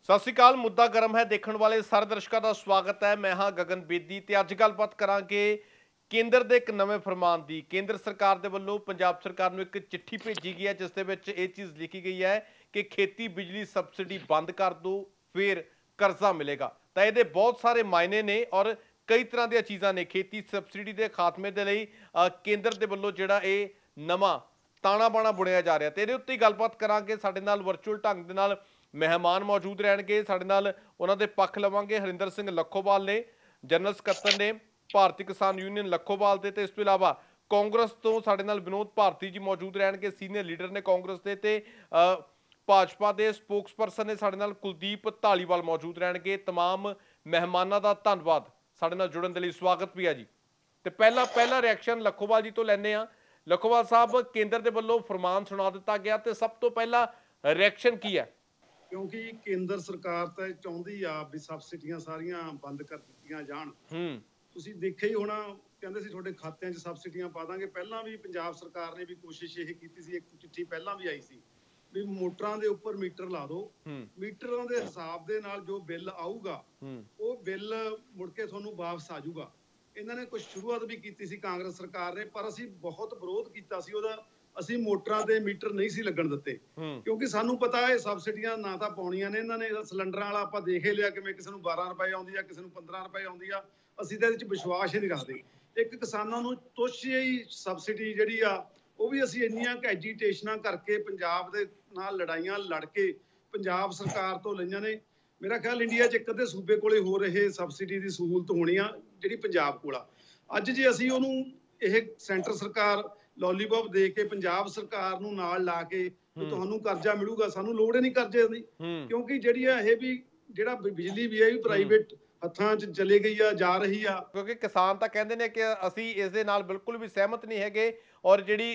सत श्री अकाल। मुद्दा गर्म है देखने वाले सारे दर्शकों का स्वागत है। मैं हाँ गगन बेदी ते अज गलबात करांगे केंद्र के एक नवे फरमान की। केंद्र सरकार के वलों पंजाब सरकार को एक चिट्ठी भेजी गई है जिस दे विच ये चीज़ लिखी गई है कि खेती बिजली सबसिडी बंद कर दो फिर कर्जा मिलेगा। तो ये बहुत सारे मायने ने और कई तरह दी चीज़ां ने। खेती सबसिडी के खात्मे के लिए केंद्र के वलों जिहड़ा ये नवा ताना बाना बुनिया जा रहा। तो ये उत्ते गलबात करांगे। साडे नाल वर्चुअल ढंग दे नाल मेहमान मौजूद रहणगे। साडे नाल उन्हां दे पक्ष लवांगे। हरिंदर सिंह लखोवाल ने जनरल सकत्तर ने भारतीय किसान यूनियन लखोवाल के। इस तो इलावा कांग्रेस तो साडे नाल विनोद भारती जी मौजूद रहणगे, सीनियर लीडर ने कांग्रेस के। ते भाजपा के स्पोक्सपर्सन ने साडे नाल कुलदीप धालीवाल मौजूद रहणगे। तमाम मेहमानों का धन्यवाद साडे नाल जुड़न दे लई। स्वागत भी है जी। तो पहला रिएक्शन लखोवाल जी तो लैने आ। लखोवाल साहब, केंद्र के वलों फरमान सुना दिता गया तो सब तो पहला रिएक्शन की है? क्योंकि केंद्र सरकार तो चाहती आ भी सबसिडियां सारियां बंद कर दित्तियां जाण। तुसीं देखिआ ही होना, कहंदे सी तुहाडे खात्यां 'ਚ सबसिडियां पा दांगे। पहलां भी पंजाब सरकार ने भी कोशिश यह कीती सी, एक चिट्ठी पहलां भी आई सी भी मोटरां दे उपर मीटर ला दो, मीटरां दे हिसाब दे नाल जो बिल आऊगा वो बिल मुड़ के तुहानूं वापस आ जाऊगा। इन्हां ने कुछ शुरुआत भी कीती सी कांग्रेस सरकार ने, पर असीं बहुत विरोध कीता सी ओहदा। ਅਸੀਂ ਮੋਟਰਾਂ ਦੇ ਮੀਟਰ ਨਹੀਂ ਸੀ ਲੱਗਣ ਦਿੱਤੇ ਕਿਉਂਕਿ ਸਾਨੂੰ ਪਤਾ ਹੈ ਸਬਸਿਡੀਆਂ ਨਾ ਤਾਂ ਪਾਉਣੀਆਂ ਨੇ ਇਹਨਾਂ ਨੇ। ਸਿਲੰਡਰਾਂ ਵਾਲਾ ਆਪਾਂ ਦੇਖ ਹੀ ਲਿਆ ਕਿਵੇਂ ਕਿਸੇ ਨੂੰ 12 ਰੁਪਏ ਆਉਂਦੀ ਆ, ਕਿਸੇ ਨੂੰ 15 ਰੁਪਏ ਆਉਂਦੀ ਆ। ਅਸੀਂ ਤਾਂ ਇਹਦੇ ਵਿੱਚ ਵਿਸ਼ਵਾਸ ਹੀ ਨਹੀਂ ਰੱਖਦੇ। ਇੱਕ ਕਿਸਾਨਾਂ ਨੂੰ ਤੁੱਛ ਜਿਹੀ ਸਬਸਿਡੀ ਜਿਹੜੀ ਆ ਉਹ ਵੀ ਅਸੀਂ ਇੰਨੀਆਂ ਕੁ ਐਜੀਟੇਸ਼ਨਾਂ ਕਰਕੇ ਪੰਜਾਬ ਦੇ ਨਾਲ ਲੜਾਈਆਂ ਲੜ ਕੇ ਪੰਜਾਬ ਸਰਕਾਰ ਤੋਂ ਲਈਆਂ ਨੇ। ਮੇਰਾ ਖਿਆਲ ਇੰਡੀਆ 'ਚ ਇੱਕ ਅੱਧੇ ਸੂਬੇ ਕੋਲੇ ਹੋ ਰਹੇ ਸਬਸਿਡੀ ਦੀ ਸਹੂਲਤ ਹੋਣੀ ਆ ਜਿਹੜੀ ਪੰਜਾਬ ਕੋਲ ਆ। ਅੱਜ ਜੇ ਅਸੀਂ ਉਹਨੂੰ ਇਹ ਸੈਂਟਰ ਸਰਕਾਰ लॉलीपॉप दे के पंजाब सरकार नूं नाल ला के तुहानूं कर्जा मिलूगा, सानूं लोड़ ही नहीं कर्जे दी। क्योंकि जिहड़ी ये भी जिहड़ा बिजली भी है भी प्राइवेट हत्थां 'ਚ चले गई आ, जा रही आ। क्योंकि किसान तां कहंदे ने कि असीं इस दे नाल बिल्कुल भी सहमत नहीं हैगे और जिहड़ी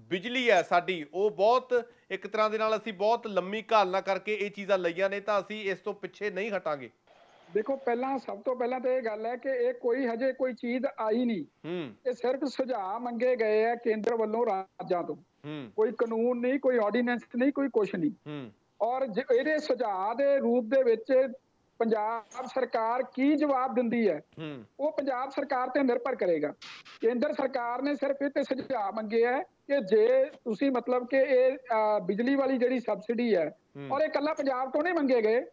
बिजली है साडी वो बहुत एक तरह दे नाल असीं बहुत लंबी घालना करके ये चीज़ां लईआं ने, तां असीं इस तो पिछे नहीं हटांगे। देखो पहला सब तो पहला तो यह गल है कि ये कोई हजे कोई चीज आई नहीं। ये सिर्फ सुझाव मंगे गए हैं केंद्र वालों राज्यां तो। कोई कानून नहीं, कोई ऑर्डीनेंस नहीं, कोई कुछ नहीं। और ये सुझाव के रूप दे विच पंजाब सरकार की जवाब दिंदी है वो पंजाब सरकार ते निर्भर करेगा। केंद्र सरकार ने सिर्फ ये सुझाव मंगे है कि जे तुसी मतलब कि ये बिजली वाली जिहड़ी सबसिडी है और ये कल्ला पंजाब तो नहीं मंगे गए,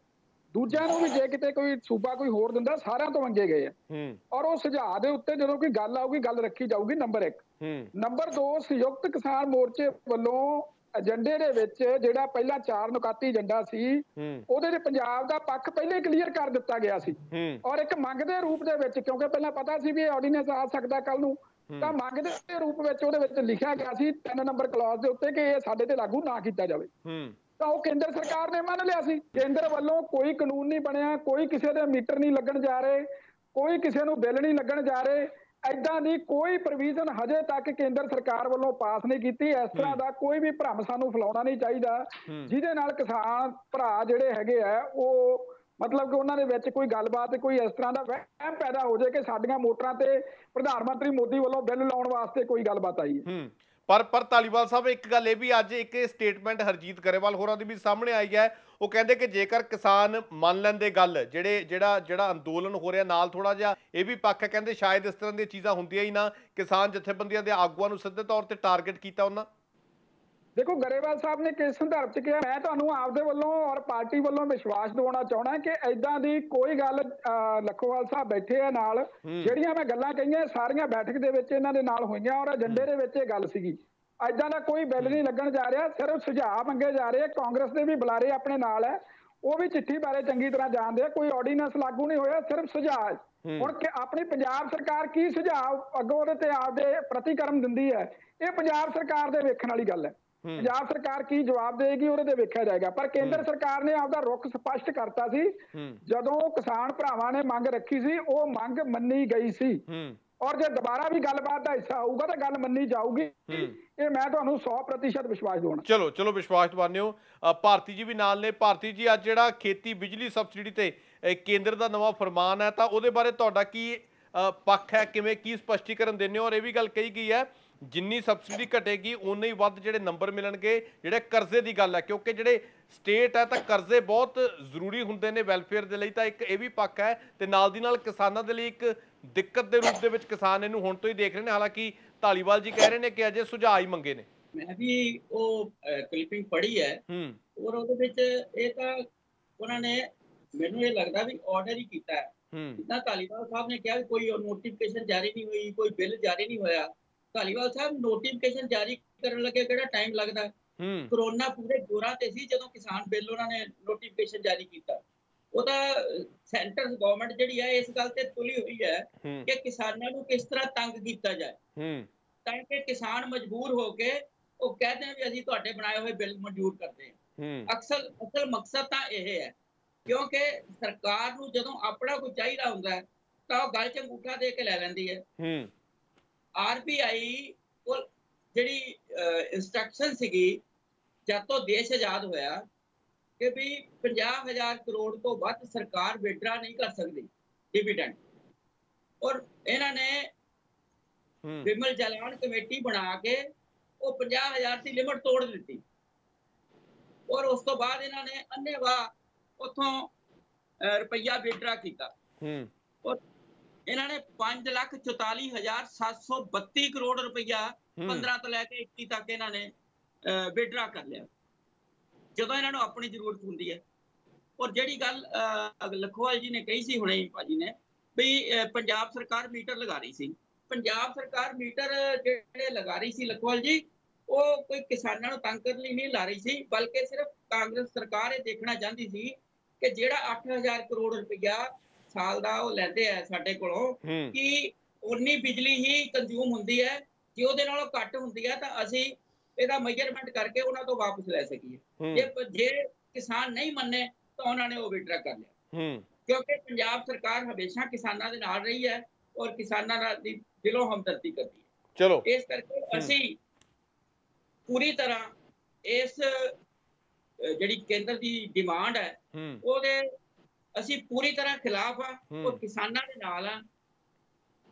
दूजिਆਂ ਨੂੰ ਵੀ ਜੇ ਕਿਤੇ ਕੋਈ ਸੂਬਾ ਕੋਈ ਹੋਰ ਦਿੰਦਾ ਸਾਰਿਆਂ ਤੋਂ ਮੰਗੇ ਗਏ ਆ। ਔਰ ਉਹ ਸੁਝਾਅ ਦੇ ਉੱਤੇ ਜਦੋਂ ਕੋਈ ਗੱਲ ਆਊਗੀ ਗੱਲ ਰੱਖੀ ਜਾਊਗੀ। ਨੰਬਰ 1। ਨੰਬਰ 2, ਸੰਯੁਕਤ ਕਿਸਾਨ ਮੋਰਚੇ ਵੱਲੋਂ ਏਜੰਡੇ ਦੇ ਵਿੱਚ ਜਿਹੜਾ ਪਹਿਲਾ 4 ਨੁਕਾਤੀ ਏਜੰਡਾ ਸੀ ਉਹਦੇ 'ਚ ਪੰਜਾਬ ਦਾ ਪੱਖ ਪਹਿਲੇ ਕਲੀਅਰ ਕਰ ਦਿੱਤਾ ਗਿਆ ਸੀ। ਔਰ ਇੱਕ ਮੰਗ ਦੇ ਰੂਪ ਦੇ ਵਿੱਚ, ਕਿਉਂਕਿ ਪਹਿਲਾਂ ਪਤਾ ਸੀ ਵੀ ਇਹ ਆਰਡੀਨੈਂਸ ਆ ਸਕਦਾ ਕੱਲ ਨੂੰ, ਤਾਂ ਮੰਗ ਦੇ ਰੂਪ ਵਿੱਚ ਉਹਦੇ ਵਿੱਚ ਲਿਖਿਆ ਗਿਆ ਸੀ 3 ਨੰਬਰ ਕਲੌਜ਼ ਦੇ ਉੱਤੇ ਕਿ ਇਹ ਸਾਡੇ ਤੇ ਲਾਗੂ ਨਾ ਕੀਤਾ ਜਾਵੇ। ਤਾਂ ਉਹ ਕੇਂਦਰ ਸਰਕਾਰ ਨੇ ਮੰਨ ਲਿਆ ਸੀ। ਕੇਂਦਰ ਵੱਲੋਂ ਕੋਈ ਕਾਨੂੰਨ ਨਹੀਂ ਬਣਿਆ, ਕੋਈ ਕਿਸੇ ਦੇ ਮੀਟਰ ਨਹੀਂ ਲੱਗਣ ਜਾ ਰਹੇ, ਕੋਈ ਕਿਸੇ ਨੂੰ ਬਿੱਲ ਨਹੀਂ ਲੱਗਣ ਜਾ ਰਹੇ। ਐਦਾਂ ਦੀ ਕੋਈ ਪ੍ਰੋਵੀਜ਼ਨ ਹਜੇ ਤੱਕ ਕੇਂਦਰ ਸਰਕਾਰ ਵੱਲੋਂ ਪਾਸ ਨਹੀਂ ਕੀਤੀ। ਇਸ ਤਰ੍ਹਾਂ ਦਾ ਕੋਈ ਵੀ ਭਰਮ ਸਾਨੂੰ ਫੈਲਾਉਣਾ ਨਹੀਂ ਚਾਹੀਦਾ ਜਿਹਦੇ ਨਾਲ ਕਿਸਾਨ ਭਰਾ ਜਿਹੜੇ ਹੈਗੇ ਆ ਉਹ मतलब कि उन्होंने विच कोई गलबात कोई इस तरह का वहम पैदा हो जाए कि साडियां मोटरां ते प्रधानमंत्री मोदी वालों बिल लाउण वास्ते कोई गलबात आई है। पर धालीवाल साहब एक गल ये भी अज एक स्टेटमेंट हरजीत गरेवाल होरां दी भी सामने आई है। वो कहते कि जेकर किसान मान लैंदे गल जिहड़ा अंदोलन हो रहा नाल थोड़ा जिहा ये भी पक्ष है, कहते शायद इस तरह दी चीज़ां हुंदियां ही ना, किसान जथेबंदियां दे आगूआं नूं सिद्धे तौर पर टारगेट कीता उन्हां। देखो गरेवाल साहब ने किस संदर्भ च कहा, मैं तुहानूं आपदे वल्लों और पार्टी वल्लों विश्वास दिवाउणा चाहुंदा कि इदां दी कोई गल लखोवाल साहब बैठे आ नाल जिहड़ियां मैं गल्लां कहीआं सारियां बैठक दे विच इन्हां दे नाल होईआं और एजेंडे दे विच गल सीगी। इदां दा कोई बिल नहीं लगन जा रहा, सिर्फ सुझाव मंगे जा रहे। कांग्रेस दे भी बुलारे अपने नाल है, वो भी चिट्ठी बारे चंगी तरह जानते हैं। कोई ऑर्डीनेंस लागू नहीं होया, सिर्फ सुझाव। हुण अपनी पंजाब सरकार की सुझाव अगों उहदे ते आपदे प्रतिक्रम दिंदी है, ये पंजाब सरकार दे वेखण वाली गल है। पंजाब सरकार की जवाब देगी ਉਹਦੇ वेख्या जाएगा। पर केंद्र सरकार ने आपका रुख स्पष्ट करता सी जदों किसान भरावां ने मंग रखी सी, वो मंग मन्नी गई सी। और जो दोबारा भी गलबात का हिस्सा आऊगा तो गल मन्नी जाऊगी। ये मैं तुहानूं 100% विश्वास दिवाउणा। चलो विश्वास दिवाने हो। भारती जी भी नाल ने। भारती जी अज जिहड़ा खेती बिजली सबसिडी ते केंद्र का नवा फरमान है तो उहदे बारे तुहाडा की पक्ष है, किवें की स्पष्टीकरण देने हो? और यह भी गल कही गई है ਜਿੰਨੀ ਸਬਸਿਡੀ ਘਟੇਗੀ ਉਨੇ ਹੀ ਵੱਧ ਜਿਹੜੇ ਨੰਬਰ ਮਿਲਣਗੇ। ਜਿਹੜੇ ਕਰਜ਼ੇ ਦੀ ਗੱਲ ਹੈ, ਕਿਉਂਕਿ ਜਿਹੜੇ ਸਟੇਟ ਹੈ ਤਾਂ ਕਰਜ਼ੇ ਬਹੁਤ ਜ਼ਰੂਰੀ ਹੁੰਦੇ ਨੇ ਵੈਲਫੇਅਰ ਦੇ ਲਈ, ਤਾਂ ਇੱਕ ਇਹ ਵੀ ਪੱਖ ਹੈ। ਤੇ ਨਾਲ ਦੀ ਨਾਲ ਕਿਸਾਨਾਂ ਦੇ ਲਈ ਇੱਕ ਦਿੱਕਤ ਦੇ ਰੂਪ ਦੇ ਵਿੱਚ ਕਿਸਾਨ ਇਹਨੂੰ ਹੁਣ ਤੋਂ ਹੀ ਦੇਖ ਰਹੇ ਨੇ। ਹਾਲਾਂਕਿ ਧਾਲੀਵਾਲ ਜੀ ਕਹਿ ਰਹੇ ਨੇ ਕਿ ਅਜੇ ਸੁਝਾਅ ਹੀ ਮੰਗੇ ਨੇ। ਮੈਂ ਵੀ ਉਹ ਕਲਿੱਪਿੰਗ ਪੜ੍ਹੀ ਹੈ ਔਰ ਉਹਦੇ ਵਿੱਚ ਇਹ ਤਾਂ ਉਹਨਾਂ ਨੇ, ਮੈਨੂੰ ਇਹ ਲੱਗਦਾ ਵੀ ਆਰਡਰ ਹੀ ਕੀਤਾ ਹੈ। ਜਿੱਦਾਂ ਧਾਲੀਵਾਲ ਸਾਹਿਬ ਨੇ ਕਿਹਾ ਕੋਈ ਨੋਟੀਫਿਕੇਸ਼ਨ ਜਾਰੀ ਨਹੀਂ ਹੋਈ, ਕੋਈ ਬਿੱਲ ਜਾਰੀ ਨਹੀਂ ਹੋਇਆ। ਧਾਲੀਵਾਲ ਸਾਹਿਬ, ਨੋਟੀਫਿਕੇਸ਼ਨ ਜਾਰੀ ਕਰਨ ਲੱਗੇ ਕਿਹੜਾ ਟਾਈਮ ਲੱਗਦਾ? ਕਰੋਨਾ ਪੂਰੇ ਜੋਰਾਂ ਤੇ ਸੀ ਜਦੋਂ ਕਿਸਾਨ ਬਿੱਲ ਉਹਨਾਂ ਨੇ ਨੋਟੀਫਿਕੇਸ਼ਨ ਜਾਰੀ ਕੀਤਾ। ਉਹ ਤਾਂ ਸੈਂਟਰ ਗਵਰਨਮੈਂਟ ਜਿਹੜੀ ਹੈ ਇਸ ਗੱਲ ਤੇ ਤੁਲੀ ਹੋਈ ਹੈ ਕਿ ਕਿਸਾਨਾਂ ਨੂੰ ਕਿਸ ਤਰ੍ਹਾਂ ਤੰਗ ਕੀਤਾ ਜਾਏ ਤਾਂ ਕਿ ਕਿਸਾਨ ਮਜਬੂਰ ਹੋ ਕੇ ਉਹ ਕਹਿੰਦੇ ਨੇ ਵੀ ਅਸੀਂ ਤੁਹਾਡੇ ਬਣਾਏ ਹੋਏ ਬਿੱਲ ਮਨਜ਼ੂਰ ਕਰਦੇ ਹਾਂ। ਅਸਲ ਮਕਸਦ ਤਾਂ ਇਹ ਹੈ, ਕਿਉਂਕਿ ਸਰਕਾਰ ਨੂੰ ਜਦੋਂ ਆਪਣਾ ਕੋਈ ਚਾਹੀਦਾ ਹੁੰਦਾ ਹੈ ਤਾਂ ਉਹ ਗਲ 'ਚ ਅੰਗੂਠਾ ਦੇ ਕੇ ਲੈ ਲੈਂਦੀ ਹੈ। RBI ਕੋਲ ਜਿਹੜੀ ਇੰਸਟਰਕਸ਼ਨ ਸੀਗੀ ਜਦ ਤੋਂ ਦੇਸ਼ ਆਜ਼ਾਦ ਹੋਇਆ ਕਿ ਵੀ 50,000 ਕਰੋੜ ਤੋਂ ਵੱਧ ਸਰਕਾਰ ਵਿਡਰਾ ਨਹੀਂ ਕਰ ਸਕਦੀ ਡਿਵੀਡੈਂਡ, ਔਰ ਇਹਨਾਂ ਨੇ ਵਿਮਲ ਜਾਲਾਨ ਕਮੇਟੀ ਬਣਾ ਕੇ ਉਹ 50,000 ਦੀ ਲਿਮਟ ਤੋੜ ਦਿੱਤੀ। ਔਰ ਉਸ ਤੋਂ ਬਾਅਦ ਇਹਨਾਂ ਨੇ ਅੰਨ੍ਹੇਵਾਹ ਉੱਥੋਂ ਰੁਪਈਆ ਵਿਡਰਾ ਕੀਤਾ ਔਰ ਇਹਨਾਂ ਨੇ 5,44,732 ਕਰੋੜ ਰੁਪਈਆ 15 ਤੋਂ ਲੈ ਕੇ 21 ਤੱਕ ਇਹਨਾਂ ਨੇ ਵਿਡਰਾ ਕਰ ਲਿਆ ਜਦੋਂ ਇਹਨਾਂ ਨੂੰ ਆਪਣੀ ਜ਼ਰੂਰਤ ਹੁੰਦੀ ਹੈ। ਔਰ ਜਿਹੜੀ ਗੱਲ ਲਖੋਵਾਲ ਜੀ ਨੇ ਕਹੀ ਸੀ ਹੁਣੇ ਭਾਜੀ ਨੇ ਵੀ ਪੰਜਾਬ ਸਰਕਾਰ ਮੀਟਰ ਲਗਾ ਰਹੀ ਸੀ, ਪੰਜਾਬ ਸਰਕਾਰ ਮੀਟਰ ਜਿਹੜੇ ਲਗਾ ਰਹੀ ਸੀ ਲਖੋਵਾਲ ਜੀ, ਉਹ ਕੋਈ ਕਿਸਾਨਾਂ ਨੂੰ ਤੰਗ ਕਰਨ ਲਈ ਨਹੀਂ ਲਾ ਰਹੀ ਸੀ, ਬਲਕਿ ਸਿਰਫ ਕਾਂਗਰਸ ਸਰਕਾਰ ਇਹ ਦੇਖਣਾ ਚਾਹੁੰਦੀ ਸੀ ਕਿ ਜਿਹੜਾ 8,000 ਕਰੋੜ ਰੁਪਈਆ ਸਾਲ ਦਾ ਉਹ ਲੈਂਦੇ ਆ ਸਾਡੇ ਕੋਲੋਂ ਕਿ ਉਨੀ ਬਿਜਲੀ ਹੀ ਕੰਜ਼ਿਊਮ ਹੁੰਦੀ ਹੈ, ਜੇ ਉਹਦੇ ਨਾਲੋਂ ਘੱਟ ਹੁੰਦੀ ਹੈ ਤਾਂ ਅਸੀਂ ਇਹਦਾ ਮੈਜ਼ਰਮੈਂਟ ਕਰਕੇ ਉਹਨਾਂ ਤੋਂ ਵਾਪਸ ਲੈ ਸਕੀਏ। ਜੇ ਕਿਸਾਨ ਨਹੀਂ ਮੰਨੇ ਤਾਂ ਉਹਨਾਂ ਨੇ ਉਹ ਵਿਡਰਾ ਕਰ ਲਿਆ, ਕਿਉਂਕਿ ਪੰਜਾਬ ਸਰਕਾਰ ਹਮੇਸ਼ਾ ਕਿਸਾਨਾਂ ਦੇ ਨਾਲ ਰਹੀ ਹੈ ਔਰ ਕਿਸਾਨਾਂ ਦੀ ਦਿਲੋਂ ਹਮਦਰਦੀ ਕਰਦੀ ਹੈ। ਚਲੋ ਇਸ ਕਰਕੇ ਅਸੀਂ ਪੂਰੀ ਤਰ੍ਹਾਂ ਇਸ ਜਿਹੜੀ ਕੇਂਦਰ ਦੀ ਡਿਮਾਂਡ ਹੈ ਉਹਦੇ ਅਸੀਂ ਪੂਰੀ ਤਰ੍ਹਾਂ ਖਿਲਾਫ ਆ ਔਰ ਕਿਸਾਨਾਂ ਦੇ ਨਾਲ ਆ।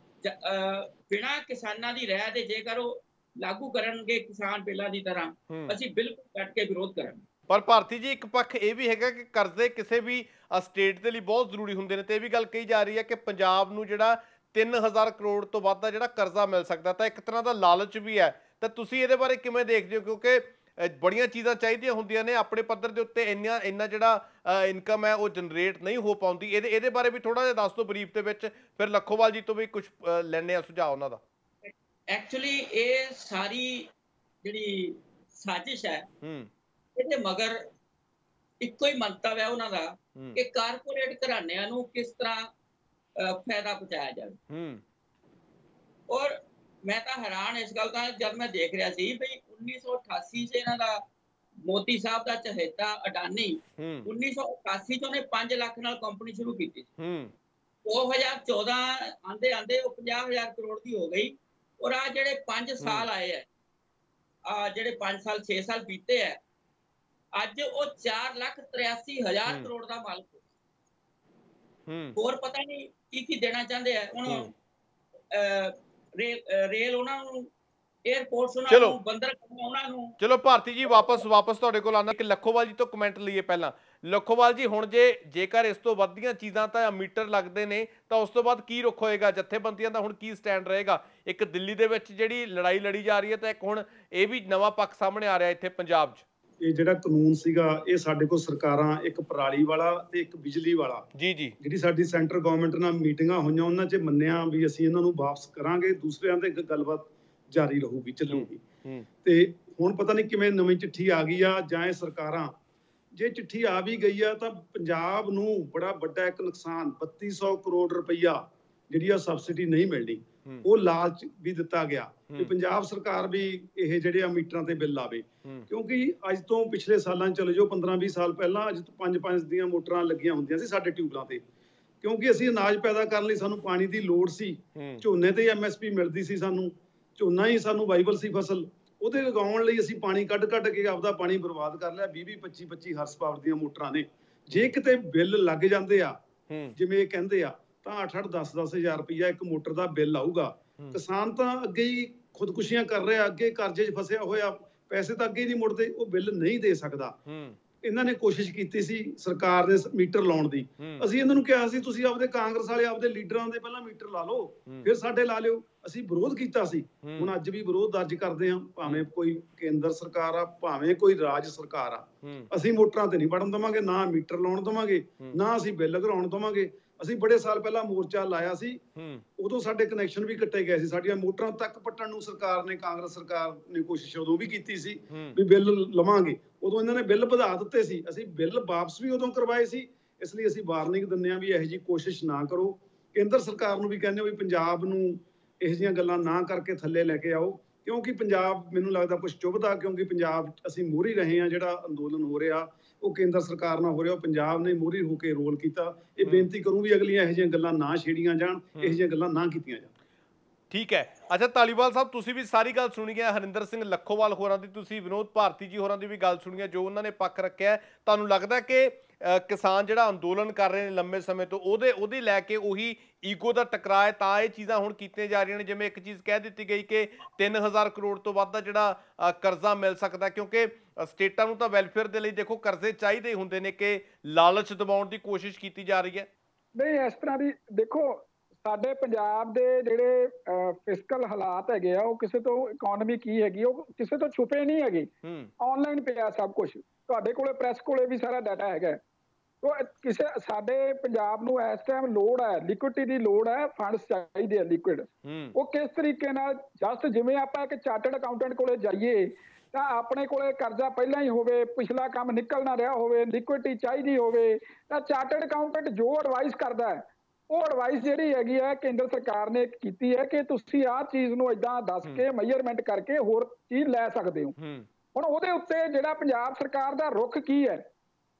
ਬਿਨਾਂ ਕਿਸਾਨਾਂ ਦੀ ਰਹਿ ਦੇ ਜੇਕਰ ਉਹ ਲਾਗੂ ਕਰਨਗੇ ਕਿਸਾਨ ਬਿੱਲਾਂ ਦੀ ਤਰ੍ਹਾਂ, ਅਸੀਂ ਬਿਲਕੁਲ ਡਟ ਕੇ ਵਿਰੋਧ ਕਰਾਂਗੇ। ਪਰ ਭਾਰਤੀ ਜੀ ਇੱਕ ਪੱਖ ਇਹ ਵੀ ਹੈਗਾ ਕਿ ਕਰਜ਼ੇ ਕਿਸੇ ਵੀ ਸਟੇਟ ਦੇ ਲਈ ਬਹੁਤ ਜ਼ਰੂਰੀ ਹੁੰਦੇ ਨੇ, ਤੇ ਇਹ ਵੀ ਗੱਲ ਕਹੀ ਜਾ ਰਹੀ ਹੈ ਕਿ ਪੰਜਾਬ ਨੂੰ ਜਿਹੜਾ 3,000 ਕਰੋੜ ਤੋਂ ਵੱਧ ਦਾ ਜਿਹੜਾ ਕਰਜ਼ਾ ਮਿਲ ਸਕਦਾ, ਤਾਂ ਇੱਕ ਤਰ੍ਹਾਂ ਦਾ ਲਾਲਚ ਵੀ ਹੈ। ਤਾਂ ਤੁਸੀਂ ਇਹਦੇ ਬਾਰੇ ਕਿਵੇਂ ਦੇਖਦੇ ਹੋ? ਕਿਉਂਕਿ ਬੜੀਆਂ ਚੀਜ਼ਾਂ ਚਾਹੀਦੀਆਂ ਹੁੰਦੀਆਂ ਨੇ ਆਪਣੇ ਪੱਧਰ ਦੇ ਉੱਤੇ, ਇੰਨਾ ਜਿਹੜਾ ਇਨਕਮ ਹੈ ਉਹ ਜਨਰੇਟ ਨਹੀਂ ਹੋ ਪਾਉਂਦੀ। ਇਹਦੇ ਬਾਰੇ ਵੀ ਥੋੜਾ ਜਿਹਾ ਦੱਸ ਦਿਓ ਬਰੀਫ ਦੇ ਵਿੱਚ, ਫਿਰ ਲਖੋਵਾਲ ਜੀ ਤੋਂ ਵੀ ਕੁਝ ਲੈਣੇ ਆ ਸੁਝਾਅ ਉਹਨਾਂ ਦਾ। ਐਕਚੁਅਲੀ ਇਹ ਸਾਰੀ ਜਿਹੜੀ ਸਾਜ਼ਿਸ਼ ਹੈ ਇਹਦੇ ਮਗਰ ਇੱਕੋ ਹੀ ਮੰਤਵ ਹੈ ਉਹਨਾਂ ਦਾ ਕਿ ਕਾਰਪੋਰੇਟ ਘਰਾਣਿਆਂ ਨੂੰ ਕਿਸ ਤਰ੍ਹਾਂ ਫਾਇਦਾ ਪਹੁੰਚਾਇਆ ਜਾਵੇ। ਔਰ ਮੈਂ ਤਾਂ ਹੈਰਾਨ ਇਸ ਗੱਲ ਦਾ ਜਦ ਮੈਂ ਦੇਖ ਰਿਹਾ ਸੀ ਵੀ 1988 ਚ ਇਹਨਾਂ ਦਾ ਮੋਦੀ ਸਾਹਿਬ ਦਾ ਚਹੇਤਾ ਅਡਾਨੀ 1988 ਚ ਉਹਨੇ 5 ਲੱਖ ਨਾਲ ਕੰਪਨੀ ਸ਼ੁਰੂ ਕੀਤੀ। 2014 ਆਂਦੇ ਉਹ 50,000 ਕਰੋੜ ਦੀ ਹੋ ਗਈ। ਔਰ ਆ ਜਿਹੜੇ 5 ਸਾਲ ਆਏ ਹੈ, ਜਿਹੜੇ 5 ਸਾਲ 6 ਸਾਲ ਬੀਤੇ ਹੈ, ਅੱਜ ਉਹ 4,83,000 ਕਰੋੜ ਦਾ ਮਾਲਕ ਹੋਰ ਪਤਾ ਨਹੀਂ ਕੀ ਦੇਣਾ ਚਾਹੁੰਦੇ ਆ ਉਹਨੂੰ। ਰੇਲ ਉਹਨਾਂ ਨੂੰ, 에ਅਰਪੋਰਟਸ ਉਹਨਾਂ ਨੂੰ, ਬੰਦਰਗਾਹਾਂ ਉਹਨਾਂ ਨੂੰ। ਚਲੋ ਭਾਰਤੀ ਜੀ ਵਾਪਸ ਤੁਹਾਡੇ ਕੋਲ ਆਉਣਾ ਕਿ ਲਖੋਵਾਲ ਜੀ ਤੋਂ ਕਮੈਂਟ ਲਈਏ ਪਹਿਲਾਂ। ਲਖੋਵਾਲ ਜੀ, ਹੁਣ ਜੇਕਰ ਇਸ ਤੋਂ ਵੱਧਦੀਆਂ ਚੀਜ਼ਾਂ ਤਾਂ ਮੀਟਰ ਲੱਗਦੇ ਨੇ ਤਾਂ ਉਸ ਤੋਂ ਬਾਅਦ ਕੀ ਰੁਖ ਹੋਏਗਾ? ਜਥੇਬੰਦੀਆਂ ਦਾ ਹੁਣ ਕੀ ਸਟੈਂਡ ਰਹੇਗਾ? ਇੱਕ ਦਿੱਲੀ ਦੇ ਵਿੱਚ ਜਿਹੜੀ ਲੜਾਈ ਲੜੀ ਜਾ ਰਹੀ ਹੈ ਤਾਂ ਇੱਕ ਹੁਣ ਇਹ ਵੀ ਨਵਾਂ ਪੱਖ ਸਾਹਮਣੇ ਆ ਰਿਹਾ ਇੱਥੇ ਪੰਜਾਬ 'ਚ। ਇਹ ਜਿਹੜਾ ਕਾਨੂੰਨ ਸੀਗਾ ਇਹ ਸਾਡੇ ਕੋਲ ਸਰਕਾਰਾਂ, ਇੱਕ ਪਰਾਲੀ ਵਾਲਾ ਤੇ ਇੱਕ ਬਿਜਲੀ ਵਾਲਾ, ਜਿਹੜੀ ਸਾਡੀ ਸੈਂਟਰ ਗਵਰਨਮੈਂਟ ਨਾਲ ਮੀਟਿੰਗਾਂ ਹੋਈਆਂ ਉਹਨਾਂ 'ਚ ਮੰਨਿਆ ਵੀ ਅਸੀਂ ਇਹਨਾਂ ਨੂੰ ਵਾਪਸ ਕਰਾਂਗੇ, ਦੂਸਰਿਆਂ ਤੇ ਗੱਲਬਾਤ ਜਾਰੀ ਰਹੂਗੀ, ਚੱਲੂਗੀ। ਤੇ ਹੁਣ ਪਤਾ ਨਹੀਂ ਕਿਵੇਂ ਨਵੀਂ ਚਿੱਠੀ ਆ ਗਈ ਆ ਜਾਂ ਇਹ ਸਰਕਾਰਾਂ, ਜੇ ਚਿੱਠੀ ਆ ਵੀ ਗਈ ਆ ਤਾਂ ਪੰਜਾਬ ਨੂੰ ਬੜਾ ਵੱਡਾ ਇੱਕ ਨੁਕਸਾਨ 3200 ਕਰੋੜ ਰੁਪਈਆ ਜਿਹੜੀ ਆ ਸਬਸਿਡੀ ਨਹੀਂ ਮਿਲਣੀ, ਉਹ ਲਾਲਚ ਵੀ ਦਿੱਤਾ ਗਿਆ ਕਿ ਪੰਜਾਬ ਸਰਕਾਰ ਵੀ ਇਹ ਜਿਹੜੇ ਆ ਮੀਟਰਾਂ ਤੇ ਬਿੱਲ ਲਾਵੇ। ਕਿਉਂਕਿ ਅੱਜ ਤੋਂ ਪਿਛਲੇ ਸਾਲਾਂ ਚਲੇ ਜਾਓ 15-20 ਸਾਲ ਪਹਿਲਾਂ, ਅੱਜ ਤੋਂ 5-5 ਦੀਆਂ ਮੋਟਰਾਂ ਲੱਗੀਆਂ ਹੁੰਦੀਆਂ ਸੀ ਸਾਡੇ ਟਿਊਬਲਾਂ ਤੇ, ਕਿਉਂਕਿ ਅਸੀਂ ਅਨਾਜ ਪੈਦਾ ਕਰਨ ਲਈ ਸਾਨੂੰ ਪਾਣੀ ਦੀ ਲੋੜ ਸੀ। ਝੋਨੇ ਤੇ MSP ਮਿਲਦੀ ਸੀ ਸਾਨੂੰ, ਝੋਨਾ ਹੀ ਸਾਨੂੰ ਵਾਈਬਲ ਸੀ ਫਸਲ, ਉਹਦੇ ਲਗਾਉਣ ਲਈ ਅਸੀਂ ਪਾਣੀ ਕੱਢ ਕੇ ਆਪਦਾ ਪਾਣੀ ਬਰਬਾਦ ਕਰ ਲਿਆ। 20-25 ਹਰਸ ਪਾਵਰ ਦੀਆਂ ਮੋਟਰਾਂ ਨੇ, ਜੇ ਕਿਤੇ ਬਿੱਲ ਲੱਗ ਜਾਂਦੇ ਆ ਜਿਵੇਂ ਇਹ ਕਹਿੰਦੇ ਆ ਤਾਂ 8-10 ਹਜ਼ਾਰ ਰੁਪਈਆ ਇੱਕ ਮੋਟਰ ਦਾ ਬਿੱਲ ਆਊਗਾ। ਕਿਸਾਨ ਤਾਂ ਅੱਗੇ ਹੀ ਖੁਦਕੁਸ਼ੀਆਂ ਕਰ ਰਿਹਾ, ਅੱਗੇ ਕਰਜ਼ੇ 'ਚ ਫਸਿਆ ਹੋਇਆ, ਪੈਸੇ ਤਾਂ ਅੱਗੇ ਨਹੀਂ ਮੁੜਦੇ, ਉਹ ਬਿੱਲ ਨਹੀਂ ਦੇ ਸਕਦਾ। ਇਹਨਾਂ ਨੇ ਕੋਸ਼ਿਸ਼ ਕੀਤੀ ਸੀ ਸਰਕਾਰ ਦੇ ਮੀਟਰ ਲਾਉਣ ਦੀ। ਅਸੀਂ ਇਹਨਾਂ ਨੂੰ ਕਿਹਾ ਸੀ ਤੁਸੀਂ ਆਪਦੇ ਕਾਂਗਰਸ ਵਾਲੇ ਆਪਦੇ ਲੀਡਰਾਂ ਦੇ ਪਹਿਲਾਂ ਮੀਟਰ ਲਾ ਲਓ, ਫਿਰ ਸਾਡੇ ਲਾ ਲਿਓ। ਅਸੀਂ ਵਿਰੋਧ ਕੀਤਾ ਸੀ, ਹੁਣ ਅੱਜ ਵੀ ਵਿਰੋਧ ਦਰਜ ਕਰਦੇ ਹਾਂ, ਭਾਵੇਂ ਕੋਈ ਕੇਂਦਰ ਸਰਕਾਰ ਆ, ਭਾਵੇਂ ਕੋਈ ਰਾਜ ਸਰਕਾਰ ਆ। ਅਸੀਂ ਮੋਟਰਾਂ ਤੇ ਨਹੀਂ ਵੜਨ ਦੇਵਾਂਗੇ, ਨਾ ਮੀਟਰ ਲਾਉਣ ਦੇਵਾਂਗੇ, ਨਾ ਅਸੀਂ ਬਿੱਲ ਘਰਾਉਣ ਦੇਵਾਂਗੇ। ਅਸੀਂ ਬੜੇ ਸਾਲ ਪਹਿਲਾਂ ਮੋਰਚਾ ਲਾਇਆ ਸੀ, ਉਦੋਂ ਸਾਡੇ ਕਨੈਕਸ਼ਨ ਵੀ ਕੱਟੇ ਗਏ ਸੀ, ਸਾਡੀਆਂ ਮੋਟਰਾਂ ਤੱਕ ਪੱਟਣ ਨੂੰ ਸਰਕਾਰ ਨੇ, ਕਾਂਗਰਸ ਸਰਕਾਰ ਨੇ ਕੋਸ਼ਿਸ਼ ਉਦੋਂ ਵੀ ਕੀਤੀ ਸੀ ਵੀ ਬਿੱਲ ਲਵਾਂਗੇ। ਉਦੋਂ ਇਹਨਾਂ ਨੇ ਬਿੱਲ ਵਧਾ ਦਿੱਤੇ ਸੀ, ਅਸੀਂ ਬਿੱਲ ਵਾਪਸ ਵੀ ਉਦੋਂ ਕਰਵਾਏ ਸੀ। ਇਸ ਲਈ ਅਸੀਂ ਵਾਰਨਿੰਗ ਦਿੰਦੇ ਹਾਂ ਵੀ ਇਹੋ ਜਿਹੀ ਕੋਸ਼ਿਸ਼ ਨਾ ਕਰੋ। ਕੇਂਦਰ ਸਰਕਾਰ ਨੂੰ ਵੀ ਕਹਿੰਦੇ ਹੋ ਵੀ ਪੰਜਾਬ ਨੂੰ ਇਹੋ ਜਿਹੀਆਂ ਗੱਲਾਂ ਨਾ ਕਰਕੇ ਥੱਲੇ ਲੈ ਕੇ ਆਓ, ਕਿਉਂਕਿ ਪੰਜਾਬ ਮੈਨੂੰ ਲੱਗਦਾ ਕੁਝ ਚੁੱਭਦਾ, ਕਿਉਂਕਿ ਪੰਜਾਬ ਅਸੀਂ ਮੋਹਰੀ ਰਹੇ ਹਾਂ। ਜਿਹੜਾ ਅੰਦੋਲਨ ਹੋ ਰਿਹਾ ਉਹ ਕੇਂਦਰ ਸਰਕਾਰ ਨਾਲ ਹੋ ਰਿਹਾ, ਉਹ ਪੰਜਾਬ ਨੇ ਮੋਹਰੀ ਹੋ ਕੇ ਰੋਲ ਕੀਤਾ। ਇਹ ਬੇਨਤੀ ਕਰੂੰ ਵੀ ਅਗਲੀਆਂ ਇਹੋ ਜਿਹੀਆਂ ਗੱਲਾਂ ਨਾ ਛੇੜੀਆਂ ਜਾਣ, ਇਹੋ ਜਿਹੀਆਂ ਗੱਲਾਂ ਨਾ ਕੀਤੀਆਂ ਜਾਣ। ਠੀਕ ਹੈ। ਅੱਛਾ ਧਾਲੀਵਾਲ ਸਾਹਿਬ, ਤੁਸੀਂ ਵੀ ਸਾਰੀ ਗੱਲ ਸੁਣੀ ਹੈ, ਹਰਿੰਦਰ ਸਿੰਘ ਲੱਖੋਵਾਲ ਹੋਰਾਂ ਦੀ, ਤੁਸੀਂ ਵਿਨੋਦ ਭਾਰਤੀ ਜੀ ਹੋਰਾਂ ਦੀ ਵੀ ਗੱਲ ਸੁਣੀ ਹੈ, ਜੋ ਉਹਨਾਂ ਨੇ ਪੱਖ ਰੱਖਿਆ। ਤੁਹਾਨੂੰ ਲੱਗਦਾ ਕਿ ਕਿਸਾਨ ਜਿਹੜਾ ਅੰਦੋਲਨ ਕਰ ਰਹੇ ਨੇ ਲੰਬੇ ਸਮੇਂ ਤੋਂ, ਉਹਦੇ ਲੈ ਕੇ ਉਹੀ ਈਗੋ ਦਾ ਟਕਰਾਅ ਹੈ, ਤਾਂ ਇਹ ਚੀਜ਼ਾਂ ਹੁਣ ਕੀਤੀਆਂ ਜਾ ਰਹੀਆਂ ਨੇ? ਜਿਵੇਂ ਇੱਕ ਚੀਜ਼ ਕਹਿ ਦਿੱਤੀ ਗਈ ਕਿ 3000 ਕਰੋੜ ਤੋਂ ਵੱਧ ਦਾ ਜਿਹੜਾ ਕਰਜ਼ਾ ਮਿਲ ਸਕਦਾ, ਕਿਉਂਕਿ ਸਟੇਟਾਂ ਨੂੰ ਤਾਂ ਵੈਲਫੇਅਰ ਦੇ ਲਈ ਦੇਖੋ ਕਰਜ਼ੇ ਚਾਹੀਦੇ ਹੁੰਦੇ ਨੇ, ਕਿ ਲਾਲਚ ਦਿਵਾਉਣ ਦੀ ਕੋਸ਼ਿਸ਼ ਕੀਤੀ ਜਾ ਰਹੀ ਹੈ। ਨਹੀਂ, ਇਸ ਤਰ੍ਹਾਂ ਦੀ ਦੇਖੋ, ਸਾਡੇ ਪੰਜਾਬ ਦੇ ਜਿਹੜੇ ਫਿਸਕਲ ਹਾਲਾਤ ਹੈਗੇ ਆ, ਉਹ ਕਿਸੇ ਤੋਂ, ਇਕਨੋਮੀ ਕੀ ਹੈਗੀ ਉਹ ਕਿਸੇ ਤੋਂ ਛੁਪੇ ਨਹੀਂ ਹੈਗੇ। ਆਨਲਾਈਨ ਪਿਆ ਸਭ ਕੁਝ, ਤੁਹਾਡੇ ਕੋਲੇ ਪ੍ਰੈਸ ਕੋਲੇ ਵੀ ਸਾਰਾ ਡਾਟਾ ਹੈਗਾ। ਤੋ ਕਿਸੇ ਸਾਡੇ ਪੰਜਾਬ ਨੂੰ ਇਸ ਟਾਈਮ ਲੋੜ ਹੈ, ਲਿਕੁਇਡਿਟੀ ਦੀ ਲੋੜ ਹੈ, ਫੰਡਸ ਚਾਹੀਦੇ ਆ ਲਿਕੁਇਡ। ਉਹ ਕਿਸ ਤਰੀਕੇ ਨਾਲ, ਜਸਟ ਜਿਵੇਂ ਆਪਾਂ ਇੱਕ ਚਾਰਟਰਡ ਅਕਾਊਂਟੈਂਟ ਕੋਲੇ ਜਾਈਏ ਤਾਂ ਆਪਣੇ ਕੋਲੇ ਕਰਜ਼ਾ ਪਹਿਲਾਂ ਹੀ ਹੋਵੇ, ਪਿਛਲਾ ਕੰਮ ਨਿਕਲ ਨਾ ਰਿਹਾ ਹੋਵੇ, ਲਿਕੁਇਡਿਟੀ ਚਾਹੀਦੀ ਹੋਵੇ, ਤਾਂ ਚਾਰਟਰਡ ਅਕਾਊਂਟੈਂਟ ਜੋ ਐਡਵਾਈਸ ਕਰਦਾ ਹੈ, ਉਹ ਐਡਵਾਈਸ ਜਿਹੜੀ ਹੈਗੀ ਹੈ ਕੇਂਦਰ ਸਰਕਾਰ ਨੇ ਕੀਤੀ ਹੈ ਕਿ ਤੁਸੀਂ ਆਹ ਚੀਜ਼ ਨੂੰ ਏਦਾਂ ਦੱਸ ਕੇ ਮੈਜ਼ਰਮੈਂਟ ਕਰਕੇ ਹੋਰ ਚੀਜ਼ ਲੈ ਸਕਦੇ ਹੋ। ਹੁਣ ਉਹਦੇ ਉੱਤੇ ਜਿਹੜਾ ਪੰਜਾਬ ਸਰਕਾਰ ਦਾ ਰੁਖ ਕੀ ਹੈ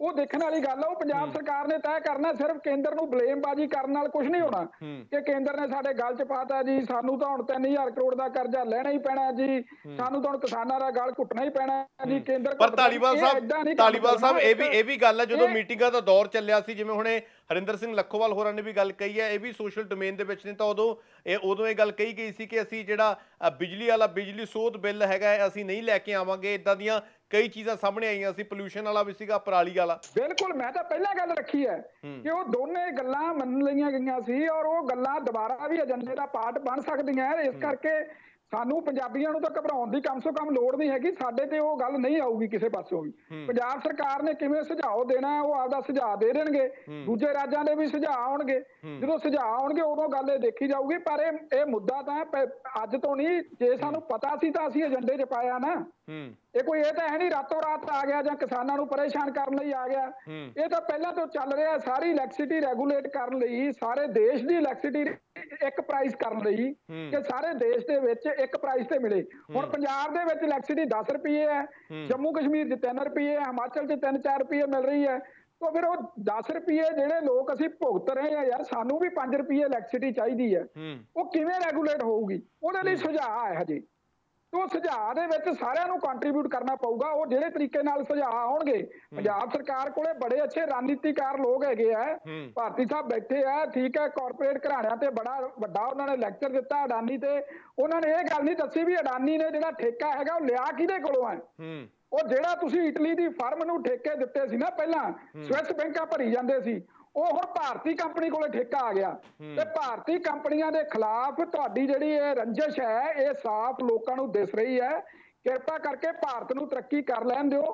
ਉਹ ਦੇਖਣ ਵਾਲੀ ਗੱਲ ਹੈ। ਉਹ ਪੰਜਾਬ ਸਰਕਾਰ ਨੇ ਤੈਅ ਕਰਨਾ। ਸਿਰਫ ਕੇਂਦਰ ਨੂੰ ਬਲੇਮਬਾਜ਼ੀ ਕਰਨ ਨਾਲ ਕੁਝ ਨਹੀਂ ਹੋਣਾ ਕਿ ਕੇਂਦਰ ਨੇ ਸਾਡੇ ਗਲ 'ਚ ਪਾਤਾ ਜੀ, ਸਾਨੂੰ ਤਾਂ ਹੁਣ 3000 ਕਰੋੜ ਦਾ ਕਰਜ਼ਾ ਲੈਣਾ ਹੀ ਪੈਣਾ ਜੀ, ਸਾਨੂੰ ਤਾਂ ਹੁਣ ਕਿਸਾਨਾਂ ਦਾ ਗਲ ਘੁੱਟਣਾ ਹੀ ਪੈਣਾ ਜੀ। ਕੇਂਦਰ ਪਰ ਧਾਲੀਵਾਲ ਸਾਹਿਬ ਇਹ ਵੀ ਗੱਲ ਹੈ, ਜਦੋਂ ਮੀਟਿੰਗਾਂ ਦਾ ਦੌਰ ਚੱਲਿਆ ਸੀ, ਜਿਵੇਂ ਹੁਣੇ ਹਰਿੰਦਰ ਸਿੰਘ ਲੱਖੋਵਾਲ ਹੋਰਾਂ ਨੇ ਵੀ ਗੱਲ ਕਹੀ ਹੈ, ਇਹ ਵੀ ਸੋਸ਼ਲ ਡੋਮੇਨ ਦੇ ਵਿੱਚ ਨੇ, ਤਾਂ ਉਦੋਂ ਇਹ ਗੱਲ ਕਹੀ ਗਈ ਸੀ ਕਿ ਅਸੀਂ ਜਿਹੜਾ ਬਿਜਲੀ ਵਾਲਾ ਬਿਜਲੀ ਸੋਧ ਬਿੱਲ ਹੈਗਾ ਅਸੀਂ ਨਹੀਂ ਲੈ ਕੇ ਆਵਾਂਗੇ। ਇਦਾਂ ਦੀਆਂ ਕਈ ਚੀਜ਼ਾਂ ਸਾਹਮਣੇ ਆਈਆਂ ਸੀ, ਪੋਲਿਊਸ਼ਨ ਵਾਲਾ ਵੀ ਸੀਗਾ, ਪਰਾਲੀ ਵਾਲਾ। ਬਿਲਕੁਲ, ਮੈਂ ਤਾਂ ਪਹਿਲਾਂ ਗੱਲ ਰੱਖੀ ਹੈ ਕਿ ਉਹ ਦੋਨੇ ਗੱਲਾਂ ਮੰਨ ਲਈਆਂ ਗਈਆਂ ਸੀ ਔਰ ਉਹ ਗੱਲਾਂ ਦੁਬਾਰਾ ਵੀ ਏਜੰਡੇ ਦਾ ਪਾਰਟ ਬਣ ਸਕਦੀਆਂ। ਇਸ ਕਰਕੇ ਸਾਨੂੰ ਪੰਜਾਬੀਆਂ ਨੂੰ ਤਾਂ ਘਬਰਾਉਣ ਦੀ ਕਮ ਸੇ ਕਮ ਲੋੜ ਨਹੀਂ ਹੈਗੀ। ਸਾਡੇ ਤੇ ਉਹ ਗੱਲ ਨਹੀਂ ਆਊਗੀ ਕਿਸੇ ਪਾਸੋਂ ਵੀ। ਪੰਜਾਬ ਸਰਕਾਰ ਨੇ ਕਿਵੇਂ ਸੁਝਾਅ ਦੇਣਾ, ਉਹ ਆਪਦਾ ਸੁਝਾਅ ਦੇ ਦੇਣਗੇ, ਦੂਜੇ ਰਾਜਾਂ ਦੇ ਵੀ ਸੁਝਾਅ ਆਉਣਗੇ। ਜਦੋਂ ਸੁਝਾਅ ਆਉਣਗੇ ਉਦੋਂ ਗੱਲ ਇਹ ਦੇਖੀ ਜਾਊਗੀ। ਪਰ ਇਹ ਮੁੱਦਾ ਤਾਂ ਅੱਜ ਤੋਂ ਨਹੀਂ, ਜੇ ਸਾਨੂੰ ਪਤਾ ਸੀ ਤਾਂ ਅਸੀਂ ਏਜੰਡੇ 'ਚ ਪਾਇਆ ਨਾ। ਇਹ ਤਾਂ ਹੈ ਨਹੀਂ ਰਾਤੋਂ ਰਾਤ ਆ ਗਿਆ ਜਾਂ ਕਿਸਾਨਾਂ ਨੂੰ ਪਰੇਸ਼ਾਨ ਕਰਨ ਲਈ ਆ ਗਿਆ। ਇਹ ਤਾਂ ਪਹਿਲਾਂ ਤੋਂ ਚੱਲ ਰਿਹਾ। ਸਾਰੀ ਇਲੈਕਟ੍ਰਿਸਿਟੀ ਰੈਗੂਲੇਟ ਕਰਨ ਲਈ, ਸਾਰੇ ਦੇਸ਼ ਦੀ ਇਲੈਕਟ੍ਰਿਸਿਟੀ ਇੱਕ ਪ੍ਰਾਈਸ ਕਰਨ ਲਈ ਕਿ ਸਾਰੇ ਦੇਸ਼ ਦੇ ਵਿੱਚ ਇੱਕ ਪ੍ਰਾਈਸ ਤੇ ਮਿਲੇ। ਹੁਣ ਪੰਜਾਬ ਦੇ ਵਿੱਚ ਇਲੈਕਟ੍ਰਿਸਿਟੀ 10 ਰੁਪਏ ਹੈ, ਜੰਮੂ ਕਸ਼ਮੀਰ 'ਚ 3 ਰੁਪਏ, ਹਿਮਾਚਲ 'ਚ 3-4 ਰੁਪਏ ਮਿਲ ਰਹੀ ਹੈ। ਤਾਂ ਫਿਰ ਉਹ 10 ਰੁਪਏ ਜਿਹੜੇ ਲੋਕ ਅਸੀਂ ਭੁਗਤ ਰਹੇ ਹਾਂ, ਯਾਰ ਸਾਨੂੰ ਵੀ 5 ਰੁਪਏ ਇਲੈਕਟ੍ਰਿਸਿਟੀ ਚਾਹੀਦੀ ਹੈ, ਉਹ ਕਿਵੇਂ ਰੈਗੂਲੇਟ ਹੋਊਗੀ? ਉਹਦੇ ਲਈ ਸੁਝਾਅ ਹੈ ਹਜੇ। ਤੋ ਸੁਝਾਅ ਦੇ ਵਿੱਚ ਸਾਰਿਆਂ ਨੂੰ ਕੰਟਰੀਬਿਊਟ ਕਰਨਾ ਪਊਗਾ। ਉਹ ਜਿਹੜੇ ਤਰੀਕੇ ਨਾਲ ਸੁਝਾਅ ਆਉਣਗੇ, ਪੰਜਾਬ ਸਰਕਾਰ ਕੋਲੇ ਬੜੇ ਅੱਛੇ ਰਣਨੀਤੀਕਾਰ ਲੋਕ ਹੈਗੇ ਆ, ਭਾਰਤੀ ਸਾਹਿਬ ਬੈਠੇ ਆ, ਠੀਕ ਹੈ, ਕਾਰਪੋਰੇਟ ਘਰਾਣਿਆਂ ਤੇ ਬੜਾ ਵੱਡਾ ਉਹਨਾਂ ਨੇ ਲੈਕਚਰ ਦਿੱਤਾ ਅਡਾਨੀ ਤੇ। ਉਹਨਾਂ ਨੇ ਇਹ ਗੱਲ ਨਹੀਂ ਦੱਸੀ ਵੀ ਅਡਾਨੀ ਨੇ ਜਿਹੜਾ ਠੇਕਾ ਹੈਗਾ ਉਹ ਲਿਆ ਕਿਹਦੇ ਕੋਲੋਂ ਹੈ। ਉਹ ਜਿਹੜਾ ਤੁਸੀਂ ਇਟਲੀ ਦੀ ਫਰਮ ਨੂੰ ਠੇਕੇ ਦਿੱਤੇ ਸੀ ਨਾ ਪਹਿਲਾਂ, ਸਵਿਸ ਬੈਂਕਾਂ ਭਰੀ ਜਾਂਦੇ ਸੀ, ਉਹ ਹੁਣ ਭਾਰਤੀ ਕੰਪਨੀ ਕੋਲੇ ਠੇਕਾ ਆ ਗਿਆ। ਤੇ ਭਾਰਤੀ ਕੰਪਨੀਆਂ ਦੇ ਖਿਲਾਫ ਤੁਹਾਡੀ ਜਿਹੜੀ ਇਹ ਰੰਜਿਸ਼ ਹੈ, ਇਹ ਸਾਫ਼ ਲੋਕਾਂ ਨੂੰ ਦਿਸ ਰਹੀ ਹੈ। ਕਿਰਪਾ ਕਰਕੇ ਭਾਰਤ ਨੂੰ ਤਰੱਕੀ ਕਰ ਲੈਣ ਦਿਓ,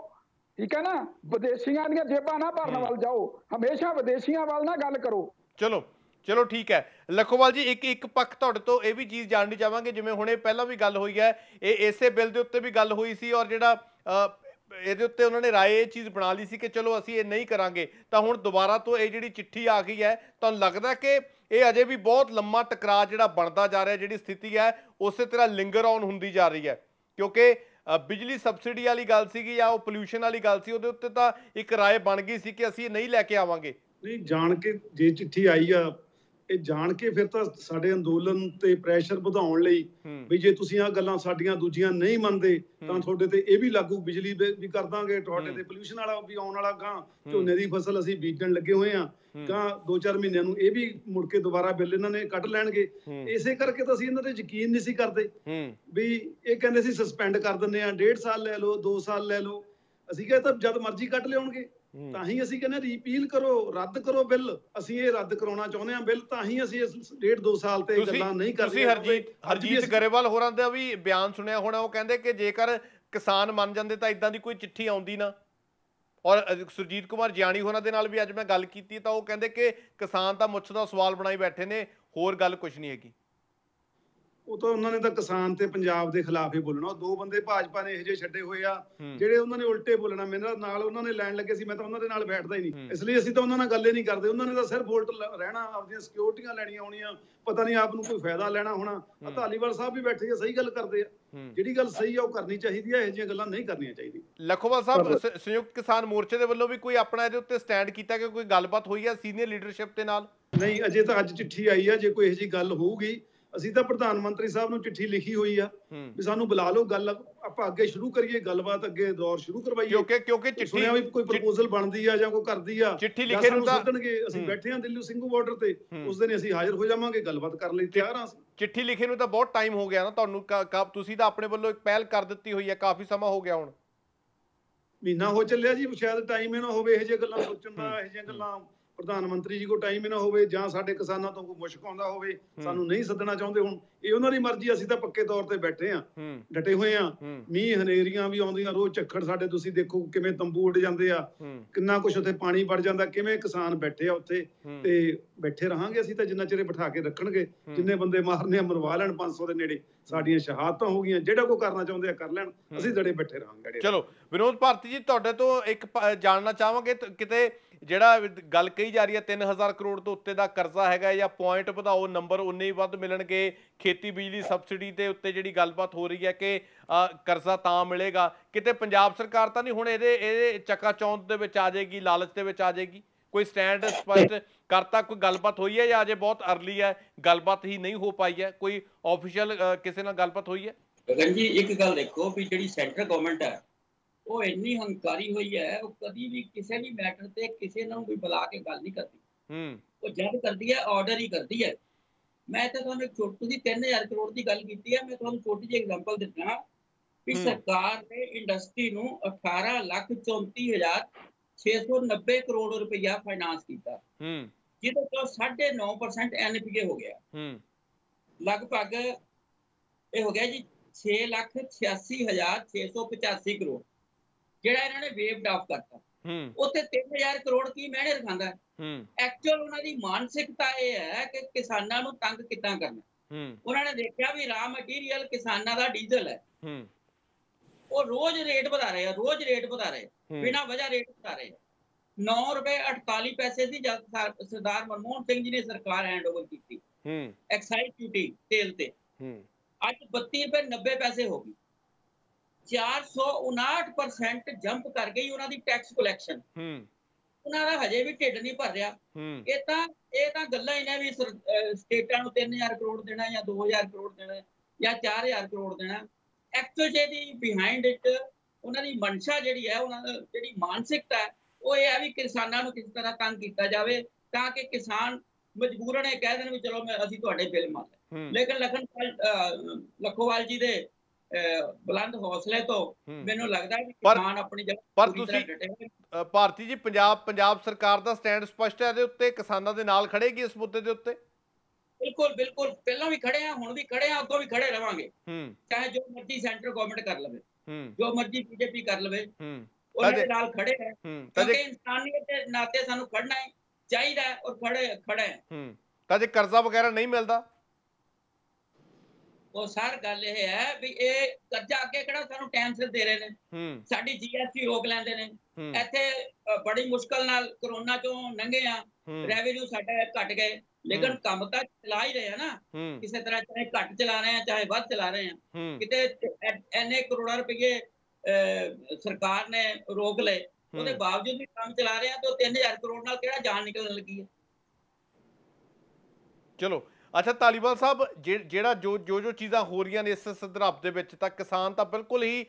ਠੀਕ ਹੈ ਨਾ। ਵਿਦੇਸ਼ੀਆਂ ਦੀਆਂ ਜੇਬਾਂ ਨਾ ਭਰਨ ਵੱਲ ਜਾਓ, ਹਮੇਸ਼ਾ ਵਿਦੇਸ਼ੀਆਂ ਵੱਲ ਨਾ ਗੱਲ ਕਰੋ। ਚਲੋ ਠੀਕ ਹੈ। ਲੱਖੋਵਾਲ ਜੀ, ਇੱਕ ਪੱਖ ਤੁਹਾਡੇ ਤੋਂ ਇਹ ਵੀ ਚੀਜ਼ ਜਾਣਨੀ ਚਾਹਾਂਗੇ, ਜਿਵੇਂ ਹੁਣੇ ਪਹਿਲਾਂ ਵੀ ਗੱਲ ਹੋਈ ਹੈ, ਇਹ ਇਸੇ ਬਿੱਲ ਦੇ ਉੱਤੇ ਵੀ ਗੱਲ ਹੋਈ ਸੀ, ਔਰ ਜਿਹੜਾ ਇਹਦੇ ਉੱਤੇ ਉਹਨਾਂ ਨੇ ਰਾਏ ਇਹ ਚੀਜ਼ ਬਣਾ ਲਈ ਸੀ ਕਿ ਚਲੋ ਅਸੀਂ ਇਹ ਨਹੀਂ ਕਰਾਂਗੇ। ਤਾਂ ਹੁਣ ਦੁਬਾਰਾ ਤੋਂ ਇਹ ਜਿਹੜੀ ਚਿੱਠੀ ਆ ਗਈ ਹੈ, ਤੁਹਾਨੂੰ ਲੱਗਦਾ ਕਿ ਇਹ ਅਜੇ ਵੀ ਬਹੁਤ ਲੰਮਾ ਟਕਰਾਅ ਜਿਹੜਾ ਬਣਦਾ ਜਾ ਰਿਹਾ, ਜਿਹੜੀ ਸਥਿਤੀ ਹੈ ਉਸੇ ਤਰ੍ਹਾਂ ਲਿੰਗਰ ਆਨ ਹੁੰਦੀ ਜਾ ਰਹੀ ਹੈ? ਕਿਉਂਕਿ ਬਿਜਲੀ ਸਬਸਿਡੀ ਵਾਲੀ ਗੱਲ ਸੀਗੀ ਜਾਂ ਉਹ ਪੋਲਿਊਸ਼ਨ ਵਾਲੀ ਗੱਲ ਸੀ, ਉਹਦੇ ਉੱਤੇ ਤਾਂ ਇੱਕ ਰਾਏ ਬਣ ਗਈ ਸੀ ਕਿ ਅਸੀਂ ਨਹੀਂ ਲੈ ਕੇ ਆਵਾਂਗੇ। ਨਹੀਂ, ਜਾਣ ਕੇ ਜੇ ਚਿੱਠੀ ਆਈ ਆ ਇਹ ਜਾਣ ਕੇ ਫਿਰ ਤਾਂ ਸਾਡੇ ਅੰਦੋਲਨ ਤੇ ਪ੍ਰੈਸ਼ਰ ਵਧਾਉਣ ਲਈ ਵੀ ਜੇ ਤੁਸੀਂ ਆ ਗੱਲਾਂ ਸਾਡੀਆਂ ਦੂਜੀਆਂ ਨਹੀਂ ਮੰਨਦੇ ਤਾਂ ਤੁਹਾਡੇ ਤੇ ਇਹ ਵੀ ਲਾਗੂ ਬਿਜਲੀ ਵੀ ਕਰ ਦਾਂਗੇ, ਤੁਹਾਡੇ ਤੇ ਪੋਲਿਊਸ਼ਨ ਵਾਲਾ ਵੀ ਆਉਣ ਵਾਲਾ, ਗਾਂ ਝੋਨੇ ਦੀ ਫਸਲ ਅਸੀਂ ਬੀਜਣ ਲੱਗੇ ਹੋਏ ਆ, ਗਾਂ 2-4 ਮਹੀਨਿਆਂ ਨੂੰ ਇਹ ਵੀ ਮੁੜ ਕੇ ਦੁਬਾਰਾ ਬਿੱਲ ਇਹਨਾਂ ਨੇ ਕੱਢ ਲੈਣਗੇ। ਇਸੇ ਕਰਕੇ ਤਾਂ ਅਸੀਂ ਇਹਨਾਂ ਤੇ ਯਕੀਨ ਨਹੀਂ ਸੀ ਕਰਦੇ ਵੀ ਇਹ ਕਹਿੰਦੇ ਸੀ ਸਸਪੈਂਡ ਕਰ ਦਿੰਦੇ ਆ, 1.5 ਸਾਲ ਲੈ ਲਓ, 2 ਸਾਲ ਲੈ ਲਓ। ਅਸੀਂ ਕਿਹਾ ਤਾਂ ਜਦ ਮਰਜ਼ੀ ਕੱਢ ਲਿਆਉਣਗੇ। ਤਾਂ ਹੀ ਅਸੀਂ ਕਹਿੰਦੇ ਰਿਪੀਲ ਕਰੋ, ਰੱਦ ਕਰੋ ਬਿੱਲ। ਅਸੀਂ ਇਹ ਰੱਦ ਕਰਾਉਣਾ ਚਾਹੁੰਦੇ ਹਾਂ ਬਿੱਲ, ਤਾਂ ਹੀ ਅਸੀਂ ਇਸ 1.5-2 ਸਾਲ ਤੇ ਗੱਲਾਂ ਨਹੀਂ ਕਰਦੇ। ਤੁਸੀਂ ਹਰਜੀਤ ਗਰੇਵਾਲ ਹੋਰਾਂ ਦਾ ਵੀ ਬਿਆਨ ਸੁਣਿਆ ਹੋਣਾ, ਉਹ ਕਹਿੰਦੇ ਕਿ ਜੇਕਰ ਕਿਸਾਨ ਮੰਨ ਜਾਂਦੇ ਤਾਂ ਇਦਾਂ ਦੀ ਕੋਈ ਚਿੱਠੀ ਆਉਂਦੀ ਨਾ। ਔਰ ਸੁਰਜੀਤ ਕੁਮਾਰ ਜਿਆਣੀ ਹੋਰਾਂ ਦੇ ਨਾਲ ਵੀ ਅੱਜ ਮੈਂ ਗੱਲ ਕੀਤੀ ਤਾਂ ਉਹ ਕਹਿੰਦੇ ਕਿ ਕਿਸਾਨ ਤਾਂ ਮੁੱਛ ਦਾ ਸਵਾਲ ਬਣਾਈ ਬੈਠੇ ਨੇ, ਹੋਰ ਗੱਲ ਕੁਝ ਨਹੀਂ ਹੈਗੀ। ਉਹ ਤਾਂ ਉਹਨਾਂ ਨੇ ਤਾਂ ਕਿਸਾਨ ਤੇ ਪੰਜਾਬ ਦੇ ਖਿਲਾਫ ਹੀ ਬੋਲਣਾ। ਉਹ 2 ਬੰਦੇ ਭਾਜਪਾ ਨੇ ਇਹੋ ਜਿਹੇ ਛੱਡੇ ਹੋਏ ਆ ਜਿਹੜੇ ਉਹਨਾਂ ਨੇ ਉਲਟੇ ਬੋਲਣਾ। ਮੇਰੇ ਨਾਲ ਉਹਨਾਂ ਨੇ ਲੈਣ ਲੱਗੇ ਸੀ, ਮੈਂ ਤਾਂ ਉਹਨਾਂ ਦੇ ਨਾਲ ਬੈਠਦਾ ਹੀ ਨਹੀਂ, ਇਸ ਲਈ ਅਸੀਂ ਤਾਂ ਉਹਨਾਂ ਨਾਲ ਗੱਲ ਹੀ ਨਹੀਂ ਕਰਦੇ। ਉਹਨਾਂ ਨੇ ਤਾਂ ਸਿਰਫ ਵੋਟ ਰਹਿਣਾ, ਆਪਦੀਆਂ ਸਿਕਿਉਰਿਟੀਆਂ ਲੈਣੀਆਂ ਹੋਣੀਆਂ, ਪਤਾ ਨਹੀਂ ਆਪ ਨੂੰ ਕੋਈ ਫਾਇਦਾ ਲੈਣਾ ਹੋਣਾ। ਧਾਲੀਵਾਲ ਸਾਹਿਬ ਵੀ ਬੈਠੇ ਆ, ਸਹੀ ਗੱਲ ਕਰਦੇ ਆ। ਜਿਹੜੀ ਗੱਲ ਸਹੀ ਆ ਉਹ ਕਰਨੀ ਚਾਹੀਦੀ ਆ, ਇਹੋ ਜਿਹੀਆਂ ਗੱਲਾਂ ਨਹੀਂ ਕਰਨੀਆਂ ਚਾਹੀਦੀਆਂ। ਲੱਖੋਵਾਲ ਸਾਹਿਬ, ਸੰਯੁਕਤ ਕਿਸਾਨ ਮੋਰਚੇ ਦੇ ਵੱਲੋਂ ਵੀ ਕੋਈ ਆਪਣਾ ਇਹਦੇ ਉੱਤੇ ਸਟੈਂਡ ਕੀਤਾ ਕਿ ਕੋਈ ਗੱਲਬਾਤ ਹੋਈ ਹੈ ਸੀਨੀਅਰ ਲੀਡਰਸ਼ਿਪ ਦੇ ਨਾਲ? ਨਹੀਂ, ਅਜੇ ਤਾਂ ਅੱਜ ਚਿੱਠੀ ਆਈ ਆ। ਜੇ ਕੋਈ ਇਹੋ ਜਿਹੀ ਗੱਲ ਹੋਊਗੀ, ਅਸੀਂ ਤਾਂ ਪ੍ਰਧਾਨ ਮੰਤਰੀ ਸਾਹਿਬ ਨੂੰ ਚਿੱਠੀ ਲਿਖੀ ਹੋਈ ਆ ਵੀ ਸਾਨੂੰ ਬੁਲਾ ਲਓ, ਗੱਲ ਆਪਾਂ ਅੱਗੇ ਸ਼ੁਰੂ ਕਰੀਏ, ਗੱਲਬਾਤ ਅੱਗੇ ਦੌਰ ਸ਼ੁਰੂ ਕਰਵਾਈਏ। ਕਿਉਂਕਿ ਚਿੱਠੀ ਸੁਣਿਆ ਵੀ ਕੋਈ ਪ੍ਰਪੋਜ਼ਲ ਬਣਦੀ ਆ ਜਾਂ ਕੋਈ ਕਰਦੀ ਆ, ਚਿੱਠੀ ਲਿਖੇ ਨੂੰ ਤਾਂ ਸੱਦਣਗੇ। ਅਸੀਂ ਬੈਠੇ ਹਾਂ ਦਿੱਲੀ ਸਿੰਘੂ ਬਾਰਡਰ ਤੇ, ਉਸ ਦਿਨ ਅਸੀਂ ਹਾਜ਼ਰ ਹੋ ਜਾਵਾਂਗੇ, ਗੱਲਬਾਤ ਕਰਨ ਲਈ ਤਿਆਰ ਹਾਂ। ਚਿੱਠੀ ਲਿਖੇ ਨੂੰ ਤਾਂ ਬਹੁਤ ਟਾਈਮ ਹੋ ਗਿਆ ਨਾ ਤੁਹਾਨੂੰ, ਤੁਸੀਂ ਤਾਂ ਆਪਣੇ ਵੱਲੋਂ ਇੱਕ ਪਹਿਲ ਕਰ ਦਿੱਤੀ ਹੋਈ ਹੈ, ਕਾਫੀ ਸਮਾਂ ਹੋ ਗਿਆ, ਹੁਣ ਮਹੀਨਾ ਹੋ ਚੱਲਿਆ ਜੀ। ਸ਼ਾਇਦ ਟਾਈਮ ਹੀ ਨਾ ਹੋਵੇ ਇਹੋ ਜਿਹੀਆਂ ਗੱਲਾਂ ਸੋਚਣ ਦਾ, ਇਹੋ ਜਿਹੀਆਂ ਗੱਲਾਂ ਪ੍ਰਧਾਨ ਮੰਤਰੀ ਜੀ ਕੋਲ ਟਾਈਮ ਹੀ ਨਾ ਹੋਵੇ, ਜਾਂ ਸਾਡੇ ਕਿਸਾਨਾਂ ਤੋਂ ਕੋਈ ਮੁਸ਼ਕ ਆਉਂਦਾ ਹੋਵੇ, ਸਾਨੂੰ ਨਹੀਂ ਸੱਦਣਾ ਚਾਹੁੰਦੇ। ਹੁਣ ਇਹ ਉਹਨਾਂ ਦੀ ਮਰਜ਼ੀ, ਅਸੀਂ ਤਾਂ ਪੱਕੇ ਤੌਰ ਤੇ ਬੈਠੇ ਆ, ਡਟੇ ਹੋਏ ਆ। ਮੀਂਹ ਹਨੇਰੀਆਂ ਵੀ ਆਉਂਦੀਆਂ, ਰੋਜ਼ ਝੱਖੜ ਸਾਡੇ, ਤੁਸੀਂ ਦੇਖੋ ਕਿਵੇਂ ਤੰਬੂ ਉੱਡ ਜਾਂਦੇ ਆ, ਕਿੰਨਾ ਕੁਛ ਉੱਥੇ ਪਾਣੀ ਵੜ ਜਾਂਦਾ, ਕਿਵੇਂ ਕਿਸਾਨ ਬੈਠੇ ਆ ਉੱਥੇ। ਤੇ ਬੈਠੇ ਰਹਾਂਗੇ ਅਸੀਂ ਤਾਂ ਜਿੰਨਾ ਚਿਰ ਬਿਠਾ ਕੇ ਰੱਖਣਗੇ। ਜਿੰਨੇ ਬੰਦੇ ਮਾਰਨੇ ਆ ਮਰਵਾ ਲੈਣ, 500 ਦੇ ਨੇੜੇ ਸਾਡੀਆਂ ਸ਼ਹਾਦਤਾਂ ਹੋ ਗਈਆਂ। ਜਿਹੜਾ ਕੋਈ ਕਰਨਾ ਚਾਹੁੰਦੇ ਆ ਕਰ ਲੈਣ, ਅਸੀਂ ਜੜੇ ਬੈਠੇ ਰਹਾਂਗੇ। ਚਲੋ ਵਿਨੋਦ ਭਾਰਤੀ ਜੀ, ਤੁਹਾਡੇ ਤੋਂ ਇੱਕ ਜਾਣਨਾ ਚਾਹਾਂਗੇ, ਕਿਤੇ ਜਿਹੜਾ ਗੱਲ ਕਹੀ ਜਾ ਰਹੀ ਹੈ 3000 ਕਰੋੜ ਤੋਂ ਉੱਤੇ ਦਾ ਕਰਜ਼ਾ ਹੈਗਾ, ਜਾਂ ਪੁਆਇੰਟ ਵਧਾਓ, ਨੰਬਰ ਉਨੇ ਹੀ ਵੱਧ ਮਿਲਣਗੇ, ਖੇਤੀ ਬਿਜਲੀ ਸਬਸਿਡੀ ਦੇ ਉੱਤੇ ਜਿਹੜੀ ਗੱਲਬਾਤ ਹੋ ਰਹੀ ਹੈ ਕਿ ਕਰਜ਼ਾ ਤਾਂ ਮਿਲੇਗਾ, ਕਿਤੇ ਪੰਜਾਬ ਸਰਕਾਰ ਤਾਂ ਨਹੀਂ ਹੁਣ ਇਹਦੇ ਚੱਕਾਚੌਂਧ ਦੇ ਵਿੱਚ ਆ ਜਾਏਗੀ, ਲਾਲਚ ਦੇ ਵਿੱਚ ਆ ਜਾਏਗੀ? ਕੋਈ ਸਟੈਂਡ ਸਪਸ਼ਟ ਕਰਤਾ, ਕੋਈ ਗੱਲਬਾਤ ਹੋਈ ਹੈ, ਜਾਂ ਅਜੇ ਬਹੁਤ ਅਰਲੀ ਹੈ, ਗੱਲਬਾਤ ਹੀ ਨਹੀਂ ਹੋ ਪਾਈ ਹੈ? ਕੋਈ ਆਫੀਸ਼ੀਅਲ ਕਿਸੇ ਨਾਲ ਗੱਲਬਾਤ ਹੋਈ ਹੈ? ਗਗਨ ਜੀ, ਇੱਕ ਗੱਲ ਦੇਖੋ ਵੀ ਜਿਹੜੀ ਸੈਂਟਰ ਗਵਰਨਮੈਂਟ ਹੈ ਉਹ ਇੰਨੀ ਹੰਕਾਰੀ ਹੋਈ ਹੈ, ਉਹ ਕਦੀ ਵੀ ਕਿਸੇ ਵੀ ਮੈਟਰ ਤੇ ਕਿਸੇ ਨੂੰ ਵੀ ਬੁਲਾ ਕੇ ਗੱਲ ਨਹੀਂ ਕਰਦੀ। ਉਹ ਜਦ ਕਰਦੀ ਹੈ ਆਰਡਰ ਹੀ ਕਰਦੀ ਹੈ। ਮੈਂ ਤਾਂ ਤੁਹਾਨੂੰ ਇੱਕ ਛੋਟੀ 3000 ਕਰੋੜ ਦੀ ਗੱਲ ਕੀਤੀ ਹੈ, ਮੈਂ ਤੁਹਾਨੂੰ ਛੋਟੀ ਜਿਹੀ ਐਗਜ਼ਾਮਪਲ ਦਿੰਦਾ ਵੀ ਸਰਕਾਰ ਨੇ ਇੰਡਸਟਰੀ ਨੂੰ 18,34,690 ਕਰੋੜ ਰੁਪਇਆ ਫਾਈਨਾਂਸ ਕੀਤਾ, ਜਿਹਦੇ ਤੋਂ 9.5% NPA ਹੋ ਗਿਆ। ਲਗਭਗ ਇਹ ਹੋ ਗਿਆ ਜੀ 6,86,685 ਕਰੋੜ, ਜਿਹੜਾ ਇਹਨਾਂ ਨੇ ਵੇਵਡ ਆਫ ਕਰਤਾ। ਉੱਥੇ 3000 ਕਰੋੜ ਕੀ ਮਹਿਣੇ ਰਖਾਂਦਾ? ਐਕਚੁਅਲ ਉਹਨਾਂ ਦੀ ਮਾਨਸਿਕਤਾ ਇਹ ਹੈ ਕਿ ਕਿਸਾਨਾਂ ਨੂੰ ਤੰਗ ਕਿੱਦਾਂ ਕਰਨਾ। ਉਹਨਾਂ ਨੇ ਦੇਖਿਆ ਵੀ ਰਾ ਮਟੀਰੀਅਲ ਕਿਸਾਨਾਂ ਦਾ ਡੀਜ਼ਲ ਹੈ, ਉਹ ਰੋਜ਼ ਰੇਟ ਵਧਾ ਰਹੇ ਆ, ਰੋਜ਼ ਰੇਟ ਵਧਾ ਰਹੇ, ਬਿਨਾਂ ਵਜ੍ਹਾ ਰੇਟ ਵਧਾ ਰਹੇ। 9 ਰੁਪਏ 48 ਪੈਸੇ ਦੀ ਜਦ ਸਰਦਾਰ ਮਨਮੋਹਨ ਸਿੰਘ ਜੀ ਨੇ ਸਰਕਾਰ ਹੈਂਡਓਵਰ ਕੀਤੀ ਐਕਸਾਈਜ਼ ਡਿਊਟੀ ਤੇਲ ਤੇ, ਅੱਜ 32 ਰੁਪਏ 90 ਪੈਸੇ ਹੋ ਗਈ। 459% ਜੰਪ ਕਰ ਗਈ ਉਹਨਾਂ ਦੀ ਟੈਕਸ ਕਲੈਕਸ਼ਨ। ਉਹਨਾਂ ਦਾ ਹਜੇ ਵੀ ਢਿੱਡ ਨਹੀਂ ਭਰ ਰਿਹਾ। ਇਹ ਤਾਂ ਗੱਲਾਂ ਹੀ ਨੇ ਵੀ ਸਟੇਟਾਂ ਨੂੰ 3000 ਕਰੋੜ ਦੇਣਾ ਜਾਂ 2000 ਕਰੋੜ ਦੇਣਾ ਜਾਂ 4000 ਕਰੋੜ ਦੇਣਾ। ਐਕਚੁਅਲ ਜਿਹੜੀ ਬਿਹਾਈਂਡ ਇਟ ਉਹਨਾਂ ਦੀ ਮਨਸ਼ਾ ਜਿਹੜੀ ਹੈ, ਉਹਨਾਂ ਦੀ ਜਿਹੜੀ ਮਾਨਸਿਕਤਾ ਹੈ, ਉਹ ਇਹ ਹੈ ਵੀ ਕਿਸਾਨਾਂ ਨੂੰ ਕਿਸ ਤਰ੍ਹਾਂ ਤੰਗ ਕੀਤਾ ਜਾਵੇ ਤਾਂ ਕਿ ਕਿਸਾਨ ਮਜਬੂਰਨ ਇਹ ਕਹਿ ਦੇਣ ਵੀ ਚਲੋ ਅਸੀਂ ਤੁਹਾਡੇ ਬਿੱਲ ਮੰਨ ਲਏ। ਲੇਕਿਨ ਲੱਖੋਵਾਲ ਜੀ ਦੇ ਬੁਲੰਦ ਹੌਸਲੇ ਤੋਂ ਮੈਨੂੰ ਲੱਗਦਾ ਹੈ ਕਿ ਕਿਸਾਨ ਆਪਣੀ ਜਗ੍ਹਾ ਪਰ ਤੁਸੀਂ ਭਾਰਤੀ ਜੀ, ਪੰਜਾਬ ਸਰਕਾਰ ਦਾ ਸਟੈਂਡ ਸਪਸ਼ਟ ਹੈ ਇਹਦੇ ਉੱਤੇ, ਕਿਸਾਨਾਂ ਦੇ ਨਾਲ ਖੜੇਗੀ ਇਸ ਮੁੱਦੇ ਦੇ ਉੱਤੇ? ਬਿਲਕੁਲ ਬਿਲਕੁਲ, ਪਹਿਲਾਂ ਵੀ ਖੜੇ ਆ, ਹੁਣ ਵੀ ਖੜੇ ਆ, ਅੱਗੋਂ ਵੀ ਖੜੇ ਰਵਾਂਗੇ। ਚਾਹੇ ਜੋ ਮਰਜ਼ੀ ਸੈਂਟਰ ਗਵਰਨਮੈਂਟ ਕਰ ਲਵੇ, ਜੋ ਮਰਜ਼ੀ ਬੀਜੇਪੀ ਕਰ ਲਵੇ, ਉਹਨਾਂ ਦੇ ਨਾਲ ਖੜੇ ਹੈ। ਕਿਉਂਕਿ ਇਨਸਾਨੀਅਤ ਦੇ ਨਾਤੇ ਸਾਨੂੰ ਖੜਨਾ ਚਾਹੀਦਾ ਔਰ ਖੜੇ ਤਾਂ ਜੇ ਕਰਜ਼ਾ ਵਗੈਰਾ ਨਹੀਂ ਮਿਲਦਾ, ਉਹ ਸਰ ਗੱਲ ਇਹ ਹੈ ਵੀ ਇਹ ਕਰਜ਼ਾ ਅੱਗੇ ਕਿਹੜਾ ਸਾਨੂੰ ਟਾਈਮ ਸਿਰ ਦੇ ਰਹੇ ਨੇ, ਸਾਡੀ GST ਰੋਕ ਲੈਂਦੇ ਨੇ। ਇੱਥੇ ਬੜੀ ਮੁਸ਼ਕਲ ਨਾਲ ਕਰੋਨਾ ਚੋਂ ਲੰਘੇ ਆ, ਰੈਵਨਿਊ ਸਾਡਾ ਘਟ ਗਏ, ਲੇਕਿਨ ਕੰਮ ਤਾਂ ਚਲਾ ਹੀ ਰਹੇ ਆ ਨਾ ਕਿਸੇ ਤਰ੍ਹਾਂ, ਚਾਹੇ ਘੱਟ ਚਲਾ ਰਹੇ ਆ ਚਾਹੇ ਵੱਧ ਚਲਾ ਰਹੇ ਆ। ਕਿਤੇ ਇੰਨੇ ਕਰੋੜਾਂ ਰੁਪਏ ਸਰਕਾਰ ਨੇ ਰੋਕ ਲਏ, ਉਹਦੇ ਬਾਵਜੂਦ ਵੀ ਕੰਮ ਚਲਾ ਰਹੇ ਆ, ਤੇ 3000 ਕਰੋੜ ਨਾਲ ਕਿਹੜਾ ਜਾਨ ਨਿਕਲਣ ਲੱਗੀ ਹੈ? ਚਲੋ ਅੱਛਾ ਧਾਲੀਵਾਲ ਸਾਹਿਬ, ਜਿਹੜਾ ਜੋ ਚੀਜ਼ਾਂ ਹੋ ਰਹੀਆਂ ਨੇ ਇਸ ਸੰਦਰਭ ਦੇ ਵਿੱਚ, ਤਾਂ ਕਿਸਾਨ ਤਾਂ ਬਿਲਕੁਲ ਹੀ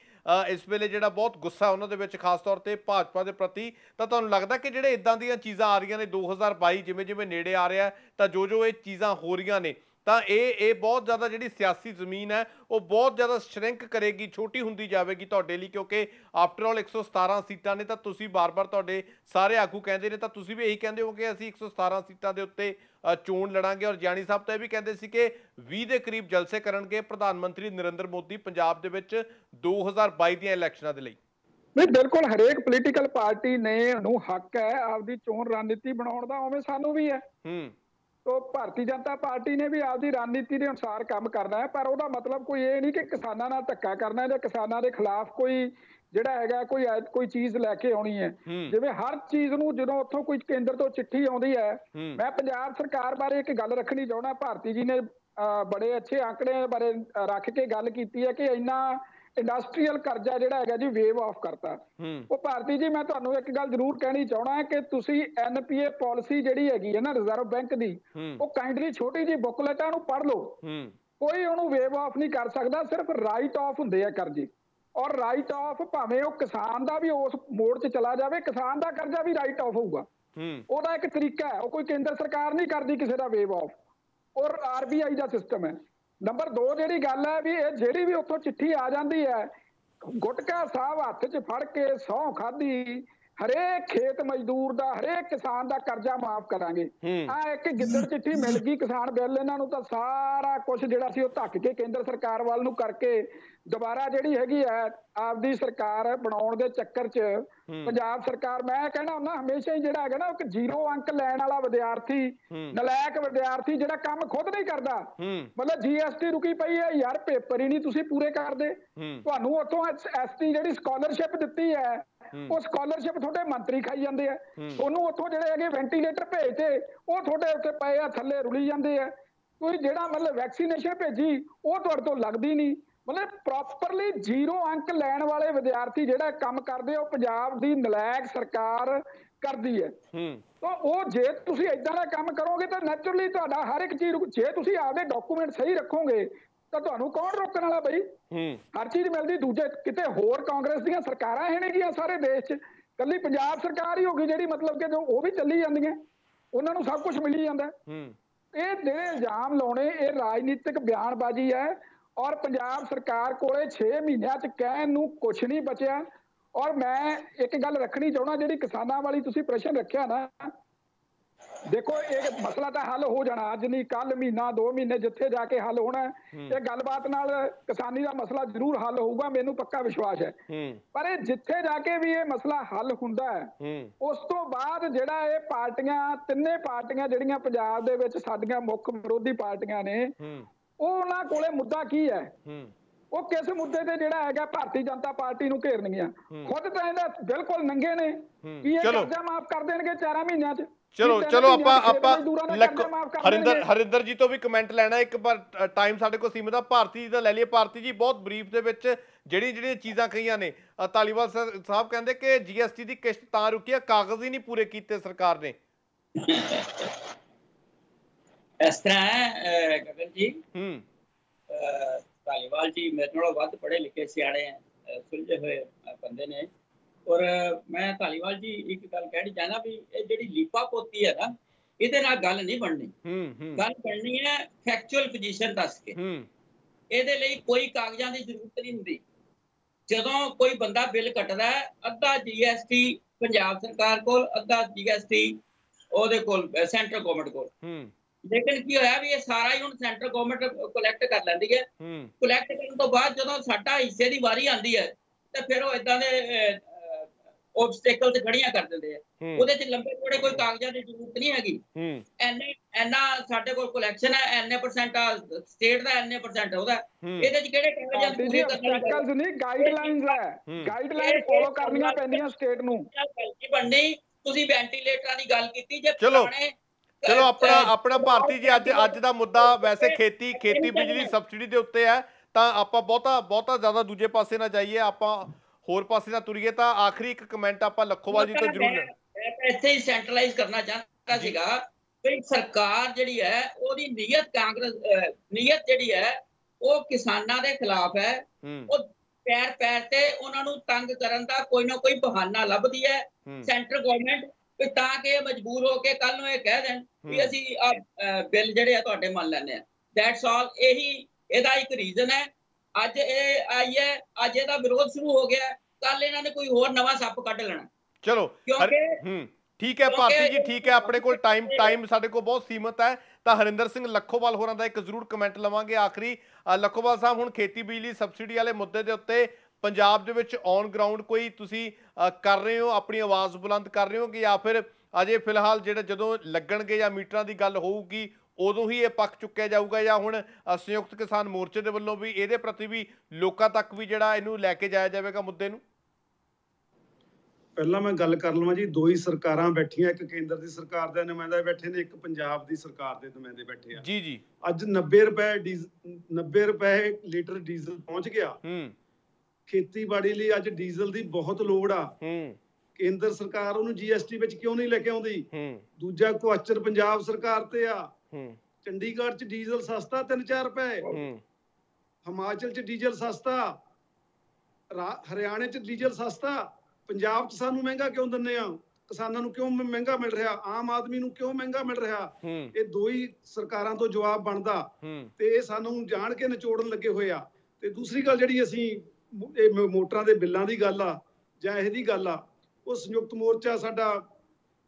ਇਸ ਵੇਲੇ ਜਿਹੜਾ ਬਹੁਤ ਗੁੱਸਾ ਉਹਨਾਂ ਦੇ ਵਿੱਚ ਖਾਸ ਤੌਰ ਤੇ ਭਾਜਪਾ ਦੇ ਪ੍ਰਤੀ। ਤਾਂ ਤੁਹਾਨੂੰ ਲੱਗਦਾ ਕਿ ਜਿਹੜੇ ਇਦਾਂ ਦੀਆਂ ਚੀਜ਼ਾਂ ਆ ਰਹੀਆਂ ਨੇ 2022 ਜਿਵੇਂ ਜਿਵੇਂ ਨੇੜੇ ਆ ਰਿਹਾ, ਤਾਂ ਜੋ ਇਹ ਚੀਜ਼ਾਂ ਹੋ ਰਹੀਆਂ ਨੇ, ਤਾਂ ਇਹ ਬਹੁਤ ਜ਼ਿਆਦਾ ਜਿਹੜੀ ਸਿਆਸੀ ਜ਼ਮੀਨ ਹੈ ਉਹ ਬਹੁਤ ਜ਼ਿਆਦਾ ਸ਼ਰਿੰਕ ਕਰੇਗੀ, ਛੋਟੀ ਹੁੰਦੀ ਜਾਵੇਗੀ ਤੁਹਾਡੇ ਲਈ, ਕਿਉਂਕਿ ਆਫਟਰ ਆਲ 117 ਸੀਟਾਂ ਨੇ। ਤਾਂ ਤੁਸੀਂ ਬਾਰ-ਬਾਰ, ਤੁਹਾਡੇ ਸਾਰੇ ਆਗੂ ਕਹਿੰਦੇ ਨੇ, ਤਾਂ ਤੁਸੀਂ ਵੀ ਇਹੀ ਕਹਿੰਦੇ ਹੋ ਕਿ ਅਸੀਂ 117 ਸੀਟਾਂ ਦੇ ਉੱਤੇ ਚੋਣ ਲੜਾਂਗੇ। ਔਰ ਜਾਨੀ ਸਾਹਿਬ ਤਾਂ ਇਹ ਵੀ ਕਹਿੰਦੇ ਸੀ ਕਿ 20 ਦੇ ਕਰੀਬ ਜਲਸੇ ਕਰਨਗੇ ਪ੍ਰਧਾਨ ਮੰਤਰੀ ਨਰਿੰਦਰ ਮੋਦੀ ਪੰਜਾਬ ਦੇ ਵਿੱਚ 2022 ਦੀਆਂ ਇਲੈਕਸ਼ਨਾਂ ਦੇ ਲਈ। ਨਹੀਂ, ਬਿਲਕੁਲ ਹਰੇਕ ਪੋਲੀਟੀਕਲ ਪਾਰਟੀ ਨੂੰ ਹੱਕ ਹੈ ਆਪਦੀ ਚੋਣ ਰਣਨੀਤੀ ਬਣਾਉਣ ਦਾ, ਉਵੇਂ ਸਾਨੂੰ ਵੀ ਹੈ। तो भारतीय जनता पार्टी ने भी आपकी रणनीति के अनुसार काम करना है, पर ਉਹਦਾ मतलब कोई ये नहीं कि किसानों ਨਾਲ ਧੱਕਾ करना है ਜਾਂ किसानों के खिलाफ कोई ਜਿਹੜਾ ਹੈਗਾ ਕੋਈ ਚੀਜ਼ ਲੈ ਕੇ ਆਉਣੀ ਹੈ। ਜਿਵੇਂ ਹਰ ਚੀਜ਼ ਨੂੰ ਜਦੋਂ ਉੱਥੋਂ ਕੋਈ ਕੇਂਦਰ ਤੋਂ ਚਿੱਠੀ ਆਉਂਦੀ ਹੈ, ਮੈਂ ਪੰਜਾਬ ਸਰਕਾਰ ਬਾਰੇ ਇੱਕ ਗੱਲ ਰੱਖਣੀ ਚਾਹੁੰਦਾ। ਭਾਰਤੀ ਜੀ ਨੇ ਬੜੇ ਅੱਛੇ ਆંકੜੇ ਬਾਰੇ ਰੱਖ ਕੇ ਗੱਲ ਕੀਤੀ ਹੈ ਕਿ ਇੰਨਾ इंडस्ट्रीयल कर्जा जिहड़ा हैगा जी वेव ऑफ करता। वो भारती जी, मैं तुहानू एक गल जरूर कहनी चाहना है कि तुसी NPA पॉलिसी जिहड़ी हैगी है ना रिजर्व बैंक दी, वो काइंडली छोटी जी बुकलेटां नू पढ़ लो। कोई उहनू वेव ऑफ नहीं कर सकदा, सिर्फ राइट ऑफ हुंदे आ कर्जे। और राइट ऑफ भावें वो किसान दा भी उस मोड़ च चला जावे, किसान दा कर्जा भी राइट ऑफ होऊगा। ओहदा एक तरीका है, वो कोई केंद्र सरकार नहीं करदी किसी दा वेव ऑफ, और RBI दा सिस्टम है। नंबर 2 ਜਿਹੜੀ ਗੱਲ ਹੈ ਵੀ ਇਹ ਜਿਹੜੀ ਵੀ ਉੱਥੋਂ ਚਿੱਠੀ ਆ ਜਾਂਦੀ ਹੈ, ਗੁਟਕਾ ਸਾਹਿਬ ਹੱਥ 'ਚ ਫੜ ਕੇ ਸਹੁੰ ਖਾਧੀ, ਹਰੇਕ ਖੇਤ ਮਜ਼ਦੂਰ ਦਾ, ਹਰੇਕ ਕਿਸਾਨ ਦਾ ਕਰਜ਼ਾ ਮਾਫ ਕਰਾਂਗੇ। ਆ ਇੱਕ ਗਿੱਦੜ ਚਿੱਠੀ ਮਿਲ ਗਈ ਕਿਸਾਨ ਬਿੱਲ ਇਹਨਾਂ ਨੂੰ, ਤਾਂ ਸਾਰਾ ਕੁਝ ਜਿਹੜਾ ਸੀ ਉਹ ਧੱਕ ਕੇ ਕੇਂਦਰ ਸਰਕਾਰ ਵੱਲ ਨੂੰ ਕਰਕੇ ਦੁਬਾਰਾ ਜਿਹੜੀ ਹੈਗੀ ਹੈ ਆਪਦੀ ਸਰਕਾਰ ਬਣਾਉਣ ਦੇ ਚੱਕਰ 'ਚ ਪੰਜਾਬ ਸਰਕਾਰ, ਮੈਂ ਕਹਿਣਾ ਹੁੰਦਾ ਹਮੇਸ਼ਾ ਹੀ ਜਿਹੜਾ ਹੈਗਾ ਨਾ ਇੱਕ 0 ਅੰਕ ਲੈਣ ਵਾਲਾ ਵਿਦਿਆਰਥੀ, ਨਲਾਇਕ ਵਿਦਿਆਰਥੀ ਜਿਹੜਾ ਕੰਮ ਖੁਦ ਨਹੀਂ ਕਰਦਾ। ਮਤਲਬ GST ਰੁਕੀ ਪਈ ਹੈ ਯਾਰ, ਪੇਪਰ ਹੀ ਨਹੀਂ ਤੁਸੀਂ ਪੂਰੇ ਕਰਦੇ। ਤੁਹਾਨੂੰ ਉੱਥੋਂ ST ਜਿਹੜੀ ਸਕਾਲਰਸ਼ਿਪ ਦਿੱਤੀ ਹੈ, ਉਹ ਸਕਾਲਰਸ਼ਿਪ ਤੁਹਾਡੇ ਮੰਤਰੀ ਖਾਈ ਜਾਂਦੇ ਆ। ਤੁਹਾਨੂੰ ਉੱਥੋਂ ਜਿਹੜੇ ਹੈਗੇ ਵੈਂਟੀਲੇਟਰ ਭੇਜਦੇ, ਉਹ ਤੁਹਾਡੇ ਉੱਤੇ ਪਏ ਆ ਥੱਲੇ ਰੁਲੀ ਜਾਂਦੇ ਆ। ਕੋਈ ਜਿਹੜਾ ਮਤਲਬ ਵੈਕਸੀਨੇਸ਼ਨ ਭੇਜੀ, ਉਹ ਤੁਹਾਡੇ ਤੋਂ ਲੱਗਦੀ ਨਹੀਂ। मतलब प्रॉपरली 0 अंक लैन वाले विद्यार्थी ਜਿਹੜਾ ਕੰਮ ਕਰਦੇ ਉਹ ਪੰਜਾਬ ਦੀ ਨਲਾਇਕ ਸਰਕਾਰ ਕਰਦੀ ਹੈ। तो ਉਹ ਜੇ ਤੁਸੀਂ ਇਦਾਂ ਦਾ ਕੰਮ ਕਰੋਗੇ ਤਾਂ ਨੈਚੁਰਲੀ ਤੁਹਾਡਾ ਹਰ ਇੱਕ ਚੀਜ਼, ਜੇ ਤੁਸੀਂ ਆਪਦੇ ਡਾਕੂਮੈਂਟ ਸਹੀ ਰੱਖੋਗੇ ਤਾਂ ਤੁਹਾਨੂੰ ਕੌਣ ਰੋਕਣ ਵਾਲਾ ਬਈ? ਹਰ ਚੀਜ਼ ਮਿਲਦੀ। ਦੂਜੇ ਕਿਤੇ ਹੋਰ ਕਾਂਗਰਸ ਦੀਆਂ ਸਰਕਾਰਾਂ ਹੈ ਨੇਗੀਆਂ ਸਾਰੇ ਦੇਸ਼ 'ਚ, ਕੱਲੀ ਪੰਜਾਬ ਸਰਕਾਰ ਹੀ ਹੋ ਗਈ ਜਿਹੜੀ ਮਤਲਬ ਕਿ ਉਹ ਵੀ ਚੱਲੀ ਜਾਂਦੀਆਂ, ਉਹਨਾਂ ਨੂੰ ਸਭ ਕੁਝ ਮਿਲੀ ਜਾਂਦਾ। ਇਹ ਜਿਹੜੇ ਇਲਜ਼ਾਮ ਲਾਉਣੇ ਇਹ ਰਾਜਨੀਤਿਕ ਬਿਆਨਬਾਜ਼ੀ ਹੈ। और पंजाब सरकार कोले 6 महीनों च कहण नूं कुछ नहीं बचिया। और मैं एक गल रखनी चाहना, जिहड़ी किसानां वाली तुसीं प्रश्न रखिया ना, देखो ये मसला तो हल हो जाना, अज नहीं कल, महीना 2 महीने जिथे जाके हल होना। ये गलबात नाल किसानी का मसला जरूर हल होगा, मैनूं पक्का विश्वास है। पर ये जिथे जाके भी ये मसला हल हुंदा है, उस तो बाद जिहड़ा ये पार्टियां, तिन्ने पार्टियां जिहड़ियां पंजाब दे विच साडीआं मुख विरोधी पार्टियां ने, ਉਹਨਾਂ ਕੋਲੇ ਮੁੱਦਾ ਕੀ ਹੈ? ਉਹ ਕਿਸ ਮੁੱਦੇ ਤੇ ਜਿਹੜਾ ਹੈਗਾ ਭਾਰਤੀ ਜਨਤਾ ਪਾਰਟੀ ਨੂੰ ਘੇਰਨਗੀਆਂ? ਖੁਦ ਤਾਂ ਇਹਦਾ ਬਿਲਕੁਲ ਨੰਗੇ ਨੇ ਕਿ ਇਹ ਕਰਜ਼ਾ ਮਾਫ ਕਰ ਦੇਣਗੇ 4 ਮਹੀਨਿਆਂ 'ਚ। ਚਲੋ ਆਪਾਂ ਹਰਿੰਦਰ ਜੀ ਤੋਂ ਵੀ ਕਮੈਂਟ ਲੈਣਾ। ਇੱਕ ਵਾਰ ਟਾਈਮ ਸਾਡੇ ਕੋਲ ਸੀਮਿਤ ਆ, ਭਾਰਤੀ ਜੀ ਦਾ ਲੈ ਲਈਏ। ਭਾਰਤੀ ਜੀ, ਬਹੁਤ ਬਰੀਫ ਦੇ ਵਿੱਚ ਜਿਹੜੀਆਂ ਚੀਜ਼ਾਂ ਕਹੀਆਂ ਨੇ, ਧਾਲੀਵਾਲ ਸਾਹਿਬ ਕਹਿੰਦੇ ਕਿ GST ਦੀ ਕਿਸ਼ਤ ਤਾਂ ਰੁਕੀ ਆ, ਕਾਗਜ਼ ਹੀ ਨਹੀਂ ਪੂਰੇ ਕੀਤੇ ਸਰਕਾਰ ਨੇ। इस तरह है गगन जी, धालीवाल जी मेरे नालों वध पढ़े लिखे सियाणे सुलझे हुए बंदे ने। और मैं धालीवाल जी एक गल कहनी चाहना भी ये जिहड़ी लीपा पोती है ना, इहदे नाल गल नहीं बननी। गल बननी है फैक्चुअल पोजीशन दस के। इहदे लई कोई कागजां दी जरूरत नहीं हुंदी। जदों कोई बंदा बिल कटदा है, अद्धा GST पंजाब सरकार कोल, अद्धा GST ओहदे कोल सेंट्रल गवर्नमेंट कोल। लेकिन की होया भी ये सारा ही हुण सेंट्रल गवर्नमेंट कलैक्ट कर लैंदी है। कलैक्ट करन तो बाद जदों साडा हिस्से दी वारी आंदी है ते फिर वो इदां दे ऑब्स्टेकल ते खड़ियां कर दिंदे हैं। ਉਹਦੇ ਚ ਲੰਬੇ ਥੋੜੇ ਕੋਈ ਕਾਗਜ਼ਾਂ ਦੀ ਜ਼ਰੂਰਤ ਨਹੀਂ ਹੈਗੀ। ਐਨਾ ਸਾਡੇ ਕੋਲ ਕਲੈਕਸ਼ਨ ਹੈ, NA% ਆ ਸਟੇਟ ਦਾ, NA% ਉਹਦਾ। ਇਹਦੇ ਚ ਕਿਹੜੇ ਕਾਗਜ਼ਾਂ ਦੀ ਜ਼ਰੂਰਤ ਨਹੀਂ, ਗਾਈਡਲਾਈਨਸ ਹੈ, ਗਾਈਡਲਾਈਨ ਫੋਲੋ ਕਰਨੀਆਂ ਪੈਂਦੀਆਂ ਸਟੇਟ ਨੂੰ। ਗਲਤੀ ਬਣਨੀ। ਤੁਸੀਂ ਵੈਂਟੀਲੇਟਰਾਂ ਦੀ ਗੱਲ ਕੀਤੀ, ਜੇ ਪੁਰਾਣੇ ਚਲੋ ਆਪਣਾ ਭਾਰਤੀ ਜੀ ਅੱਜ ਦਾ ਮੁੱਦਾ ਵੈਸੇ ਖੇਤੀ ਬਿਜਲੀ ਸਬਸਿਡੀ ਦੇ ਉੱਤੇ ਹੈ, ਤਾਂ ਆਪਾਂ ਬਹੁਤਾ ਜ਼ਿਆਦਾ ਦੂਜੇ ਪਾਸੇ ਨਾ ਜਾਈਏ, ਆਪਾਂ ਹੋਰ ਪਾਸੇ ਨਾ ਤੁਰੀਏ। ਤਾਂ ਆਖਰੀ ਇੱਕ ਕਮੈਂਟ ਆਪਾਂ ਲੱਖੋਵਾਲ ਜੀ ਤੋਂ ਜ਼ਰੂਰ ਇੱਥੇ ਹੀ ਸੈਂਟਰਲਾਈਜ਼ ਕਰਨਾ ਚਾਹੁੰਦਾ ਸੀਗਾ ਵੀ ਸਰਕਾਰ ਜਿਹੜੀ ਹੈ ਉਹਦੀ ਨੀਅਤ ਨੀਅਤ ਜਿਹੜੀ ਹੈ ਉਹ ਕਿਸਾਨਾਂ ਦੇ ਖਿਲਾਫ ਹੈ। ਉਹ ਪੈਰ ਪੈਰ ਤੇ ਉਹਨਾਂ ਨੂੰ ਤੰਗ ਕਰਨ ਦਾ ਕੋਈ ਨਾ ਕੋਈ ਬਹਾਨਾ ਲੱਭਦੀ ਹੈ ਸੈਂਟਰ ਗਵਰਨਮੈਂਟ, ਤਾਂ ਕਿ ਮਜਬੂਰ ਹੋ ਕੇ ਕੱਲ ਨੂੰ ਇਹ ਕਹਿ ਦੇਣ ਵੀ ਅਸੀਂ ਬਿੱਲ ਜਿਹੜੇ ਆ ਤੁਹਾਡੇ ਮੰਨ ਲੈਂਦੇ ਆ। That's all. ਇਹੀ ਇਹਦਾ ਇੱਕ ਰੀਜ਼ਨ ਹੈ। ਅੱਜ ਇਹ ਆਈ ਹੈ, ਅੱਜ ਇਹਦਾ ਵਿਰੋਧ ਸ਼ੁਰੂ ਹੋ ਗਿਆ, ਕੱਲ ਇਹਨਾਂ ਨੇ ਕੋਈ ਹੋਰ ਨਵਾਂ ਸੱਪ ਕੱਢ ਲੈਣਾ। ਚਲੋ ਕਿਉਂਕਿ ਠੀਕ ਹੈ ਭਾਰਤੀ ਜੀ, ਠੀਕ ਹੈ, ਆਪਣੇ ਕੋਲ ਟਾਈਮ ਸਾਡੇ ਕੋਲ ਬਹੁਤ ਸੀਮਤ ਹੈ, ਤਾਂ ਹਰਿੰਦਰ ਸਿੰਘ ਲੱਖੋਵਾਲ ਹੋਰਾਂ ਦਾ ਇੱਕ ਜ਼ਰੂਰ ਕਮੈਂਟ ਲਵਾਂਗੇ ਆਖਰੀ। ਲੱਖੋਵਾਲ ਸਾਹਿਬ, ਹੁਣ ਖੇਤੀ ਬਿਜਲੀ ਸਬਸਿਡੀ ਵਾਲੇ ਮੁੱਦੇ ਦੇ ਉੱਤੇ ਪੰਜਾਬ ਦੇ ਵਿੱਚ ਔਨ ਗਰਾਊਂਡ ਕੋਈ ਤੁਸੀਂ ਕਰ ਰਹੇ ਹੋ, ਆਪਣੀ ਆਵਾਜ਼ ਬੁਲੰਦ ਕਰ ਰਹੇ ਹੋ, ਕਿ ਜਾਂ ਫਿਰ ਅਜੇ ਫਿਲਹਾਲ ਜਿਹੜਾ ਜਦੋਂ ਲੱਗਣਗੇ ਜਾਂ ਮੀਟਰਾਂ ਦੀ ਗੱਲ ਹੋਊਗੀ ਉਦੋਂ ਹੀ ਇਹ ਪੱਕ ਚੁੱਕਿਆ ਜਾਊਗਾ, ਜਾਂ ਹੁਣ ਸੰਯੁਕਤ ਕਿਸਾਨ ਮੋਰਚੇ ਦੇ ਵੱਲੋਂ ਵੀ ਇਹਦੇ ਪ੍ਰਤੀ ਵੀ ਲੋਕਾਂ ਤੱਕ ਵੀ ਜਿਹੜਾ ਇਹਨੂੰ ਲੈ ਕੇ ਜਾਇਆ ਜਾਵੇਗਾ ਮੁੱਦੇ ਨੂੰ? ਪਹਿਲਾਂ ਮੈਂ ਗੱਲ ਕਰ ਲਵਾਂ ਜੀ, ਦੋ ਹੀ ਸਰਕਾਰਾਂ ਬੈਠੀਆਂ, ਇੱਕ ਕੇਂਦਰ ਦੀ ਸਰਕਾਰ ਦੇ ਨੁਮਾਇੰਦੇ ਬੈਠੇ ਨੇ, ਇੱਕ ਪੰਜਾਬ ਦੀ ਸਰਕਾਰ ਦੇ ਨੁਮਾਇੰਦੇ ਬੈਠੇ ਆ। ਜੀ ਜੀ। ਅੱਜ 90 ਰੁਪਏ ਲੀਟਰ ਡੀਜ਼ਲ ਪਹੁੰਚ ਗਿਆ। ਖੇਤੀਬਾੜੀ ਲਈ ਅੱਜ ਡੀਜ਼ਲ ਦੀ ਬਹੁਤ ਲੋੜ ਆ। ਕੇਂਦਰ ਸਰਕਾਰ ਉਹਨੂੰ GST ਵਿੱਚ ਕਿਉਂ ਨਹੀਂ ਲੈ ਕੇ ਆਉਂਦੀ? ਦੂਜਾ ਕੁਆਚਰ ਪੰਜਾਬ ਸਰਕਾਰ ਤੇ ਆ। ਚੰਡੀਗੜ੍ਹ 'ਚ ਡੀਜ਼ਲ ਸਸਤਾ 3-4 ਰੁਪਏ, ਹਿਮਾਚਲ 'ਚ ਡੀਜ਼ਲ ਸਸਤਾ, ਹਰਿਆਣੇ 'ਚ ਡੀਜ਼ਲ ਸਸਤਾ, ਪੰਜਾਬ 'ਚ ਸਾਨੂੰ ਮਹਿੰਗਾ ਕਿਉਂ ਦਿੰਦੇ ਆ? ਕਿਸਾਨਾਂ ਨੂੰ ਕਿਉਂ ਮਹਿੰਗਾ ਮਿਲ ਰਿਹਾ? ਆਮ ਆਦਮੀ ਨੂੰ ਕਿਉਂ ਮਹਿੰਗਾ ਮਿਲ ਰਿਹਾ? ਇਹ ਦੋ ਹੀ ਸਰਕਾਰਾਂ ਤੋਂ ਜਵਾਬ ਬਣਦਾ, ਤੇ ਇਹ ਸਾਨੂੰ ਜਾਣ ਕੇ ਨਿਚੋੜਨ ਲੱਗੇ ਹੋਏ ਆ। ਤੇ ਦੂਸਰੀ ਗੱਲ ਜਿਹੜੀ ਅਸੀਂ ਇਹ ਮੋਟਰਾਂ ਦੇ ਬਿੱਲਾਂ ਦੀ ਗੱਲ ਆ ਜਾਂ ਇਹਦੀ ਗੱਲ ਆ, ਉਹ ਸੰਯੁਕਤ ਮੋਰਚਾ ਸਾਡਾ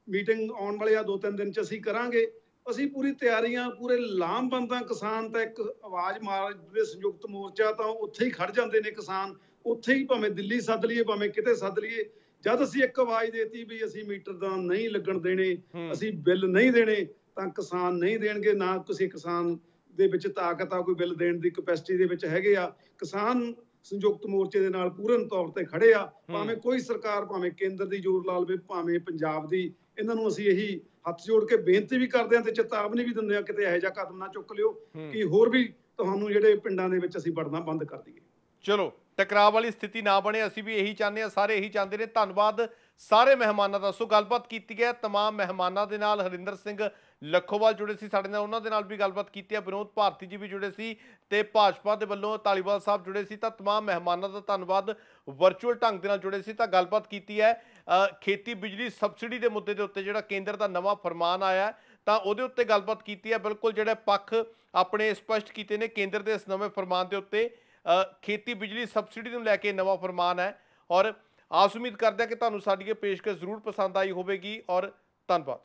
ਮੀਟਿੰਗ ਆਉਣ ਵਾਲੇ 2-3 ਦਿਨ 'ਚ ਅਸੀਂ ਕਰਾਂਗੇ। ਅਸੀਂ ਪੂਰੀ ਤਿਆਰੀਆਂ, ਪੂਰੇ ਲਾਮਬੰਦਾਂ। ਕਿਸਾਨ ਤਾਂ ਇੱਕ ਆਵਾਜ਼ ਮਾਰਦੇ ਸੰਯੁਕਤ ਮੋਰਚਾ ਤਾਂ ਉੱਥੇ ਹੀ ਖੜ ਜਾਂਦੇ ਨੇ ਕਿਸਾਨ, ਉੱਥੇ ਹੀ, ਭਾਵੇਂ ਦਿੱਲੀ ਸੱਦ ਲਈਏ ਭਾਵੇਂ ਕਿਤੇ ਸੱਦ ਲਈਏ। ਜਦ ਅਸੀਂ ਇੱਕ ਆਵਾਜ਼ ਦੇਤੀ ਵੀ ਅਸੀਂ ਮੀਟਰ ਦਾ ਨਹੀਂ ਲੱਗਣ ਦੇਣੇ, ਅਸੀਂ ਬਿੱਲ ਨਹੀਂ ਦੇਣੇ, ਤਾਂ ਕਿਸਾਨ ਨਹੀਂ ਦੇਣਗੇ। ਨਾ ਕਿਸੇ ਕਿਸਾਨ ਦੇ ਵਿੱਚ ਤਾਕਤ ਆ ਕੋਈ ਬਿੱਲ ਦੇਣ ਦੀ, ਕਪੈਸਿਟੀ ਦੇ ਵਿੱਚ ਹੈਗੇ ਆ। ਕਿਸਾਨ ਸੰਯੁਕਤ ਮੋਰਚੇ ਦੇ ਨਾਲ ਪੂਰਨ ਤੌਰ ਤੇ ਖੜੇ ਆ, ਭਾਵੇਂ ਕੋਈ ਸਰਕਾਰ, ਭਾਵੇਂ ਕੇਂਦਰ ਦੀ ਜ਼ੋਰ ਲਾ ਲਵੇ, ਭਾਵੇਂ ਪੰਜਾਬ ਦੀ। ਇਹਨਾਂ ਨੂੰ ਅਸੀਂ ਇਹੀ ਹੱਥ ਜੋੜ ਕੇ ਬੇਨਤੀ ਵੀ ਕਰਦੇ ਹਾਂ ਤੇ ਚੇਤਾਵਨੀ ਵੀ ਦਿੰਦੇ ਹਾਂ, ਕਿਤੇ ਇਹੋ ਜਿਹਾ ਕਦਮ ਨਾ ਚੁੱਕ ਲਿਓ ਕਿ ਹੋਰ ਵੀ ਤੁਹਾਨੂੰ ਜਿਹੜੇ ਪਿੰਡਾਂ ਦੇ ਵਿੱਚ ਅਸੀਂ ਵੜਨਾ ਬੰਦ ਕਰ ਦਈਏ। ਚਲੋ, ਟਕਰਾਅ ਵਾਲੀ ਸਥਿਤੀ ਨਾ ਬਣੇ, ਅਸੀਂ ਵੀ ਇਹੀ ਚਾਹੁੰਦੇ ਹਾਂ, ਸਾਰੇ ਇਹੀ ਚਾਹੁੰਦੇ ਨੇ। ਧੰਨਵਾਦ ਸਾਰੇ ਮਹਿਮਾਨਾਂ ਦਾ। ਸੋ ਗੱਲਬਾਤ ਕੀਤੀ ਹੈ ਤਮਾਮ ਮਹਿਮਾਨਾਂ ਦੇ ਨਾਲ। ਹਰਿੰਦਰ ਸਿੰਘ ਲੱਖੋਵਾਲ ਜੁੜੇ ਸੀ ਸਾਡੇ ਨਾਲ, ਉਹਨਾਂ ਦੇ ਨਾਲ ਵੀ ਗੱਲਬਾਤ ਕੀਤੀ ਹੈ। ਵਿਨੋਦ ਭਾਰਤੀ ਜੀ ਵੀ ਜੁੜੇ ਸੀ, ਤੇ ਭਾਜਪਾ ਦੇ ਵੱਲੋਂ ਧਾਲੀਵਾਲ ਸਾਹਿਬ ਜੁੜੇ ਸੀ। ਤਾਂ ਤਮਾਮ ਮਹਿਮਾਨਾਂ ਦਾ ਧੰਨਵਾਦ, ਵਰਚੁਅਲ ਢੰਗ ਦੇ ਨਾਲ ਜੁੜੇ ਸੀ। ਤਾਂ ਗੱਲਬਾਤ ਕੀਤੀ ਹੈ ਖੇਤੀ ਬਿਜਲੀ ਸਬਸਿਡੀ ਦੇ ਮੁੱਦੇ ਦੇ ਉੱਤੇ, ਜਿਹੜਾ ਕੇਂਦਰ ਦਾ ਨਵਾਂ ਫਰਮਾਨ ਆਇਆ ਤਾਂ ਉਹਦੇ ਉੱਤੇ ਗੱਲਬਾਤ ਕੀਤੀ ਹੈ। ਬਿਲਕੁਲ ਜਿਹੜੇ ਪੱਖ ਆਪਣੇ ਸਪਸ਼ਟ ਕੀਤੇ ਨੇ ਕੇਂਦਰ ਦੇ ਇਸ ਨਵੇਂ ਫਰਮਾਨ ਦੇ ਉੱਤੇ। ਖੇਤੀ ਬਿਜਲੀ ਸਬਸਿਡੀ ਨੂੰ ਲੈ ਕੇ ਨਵਾਂ ਫਰਮਾਨ ਹੈ, ਔਰ ਆਸ ਉਮੀਦ ਕਰਦੇ ਹਾਂ ਕਿ ਤੁਹਾਨੂੰ ਸਾਡੀ ਇਹ ਪੇਸ਼ਕਸ਼ ਜ਼ਰੂਰ ਪਸੰਦ ਆਈ ਹੋਵੇਗੀ। ਔਰ ਧੰਨਵਾਦ।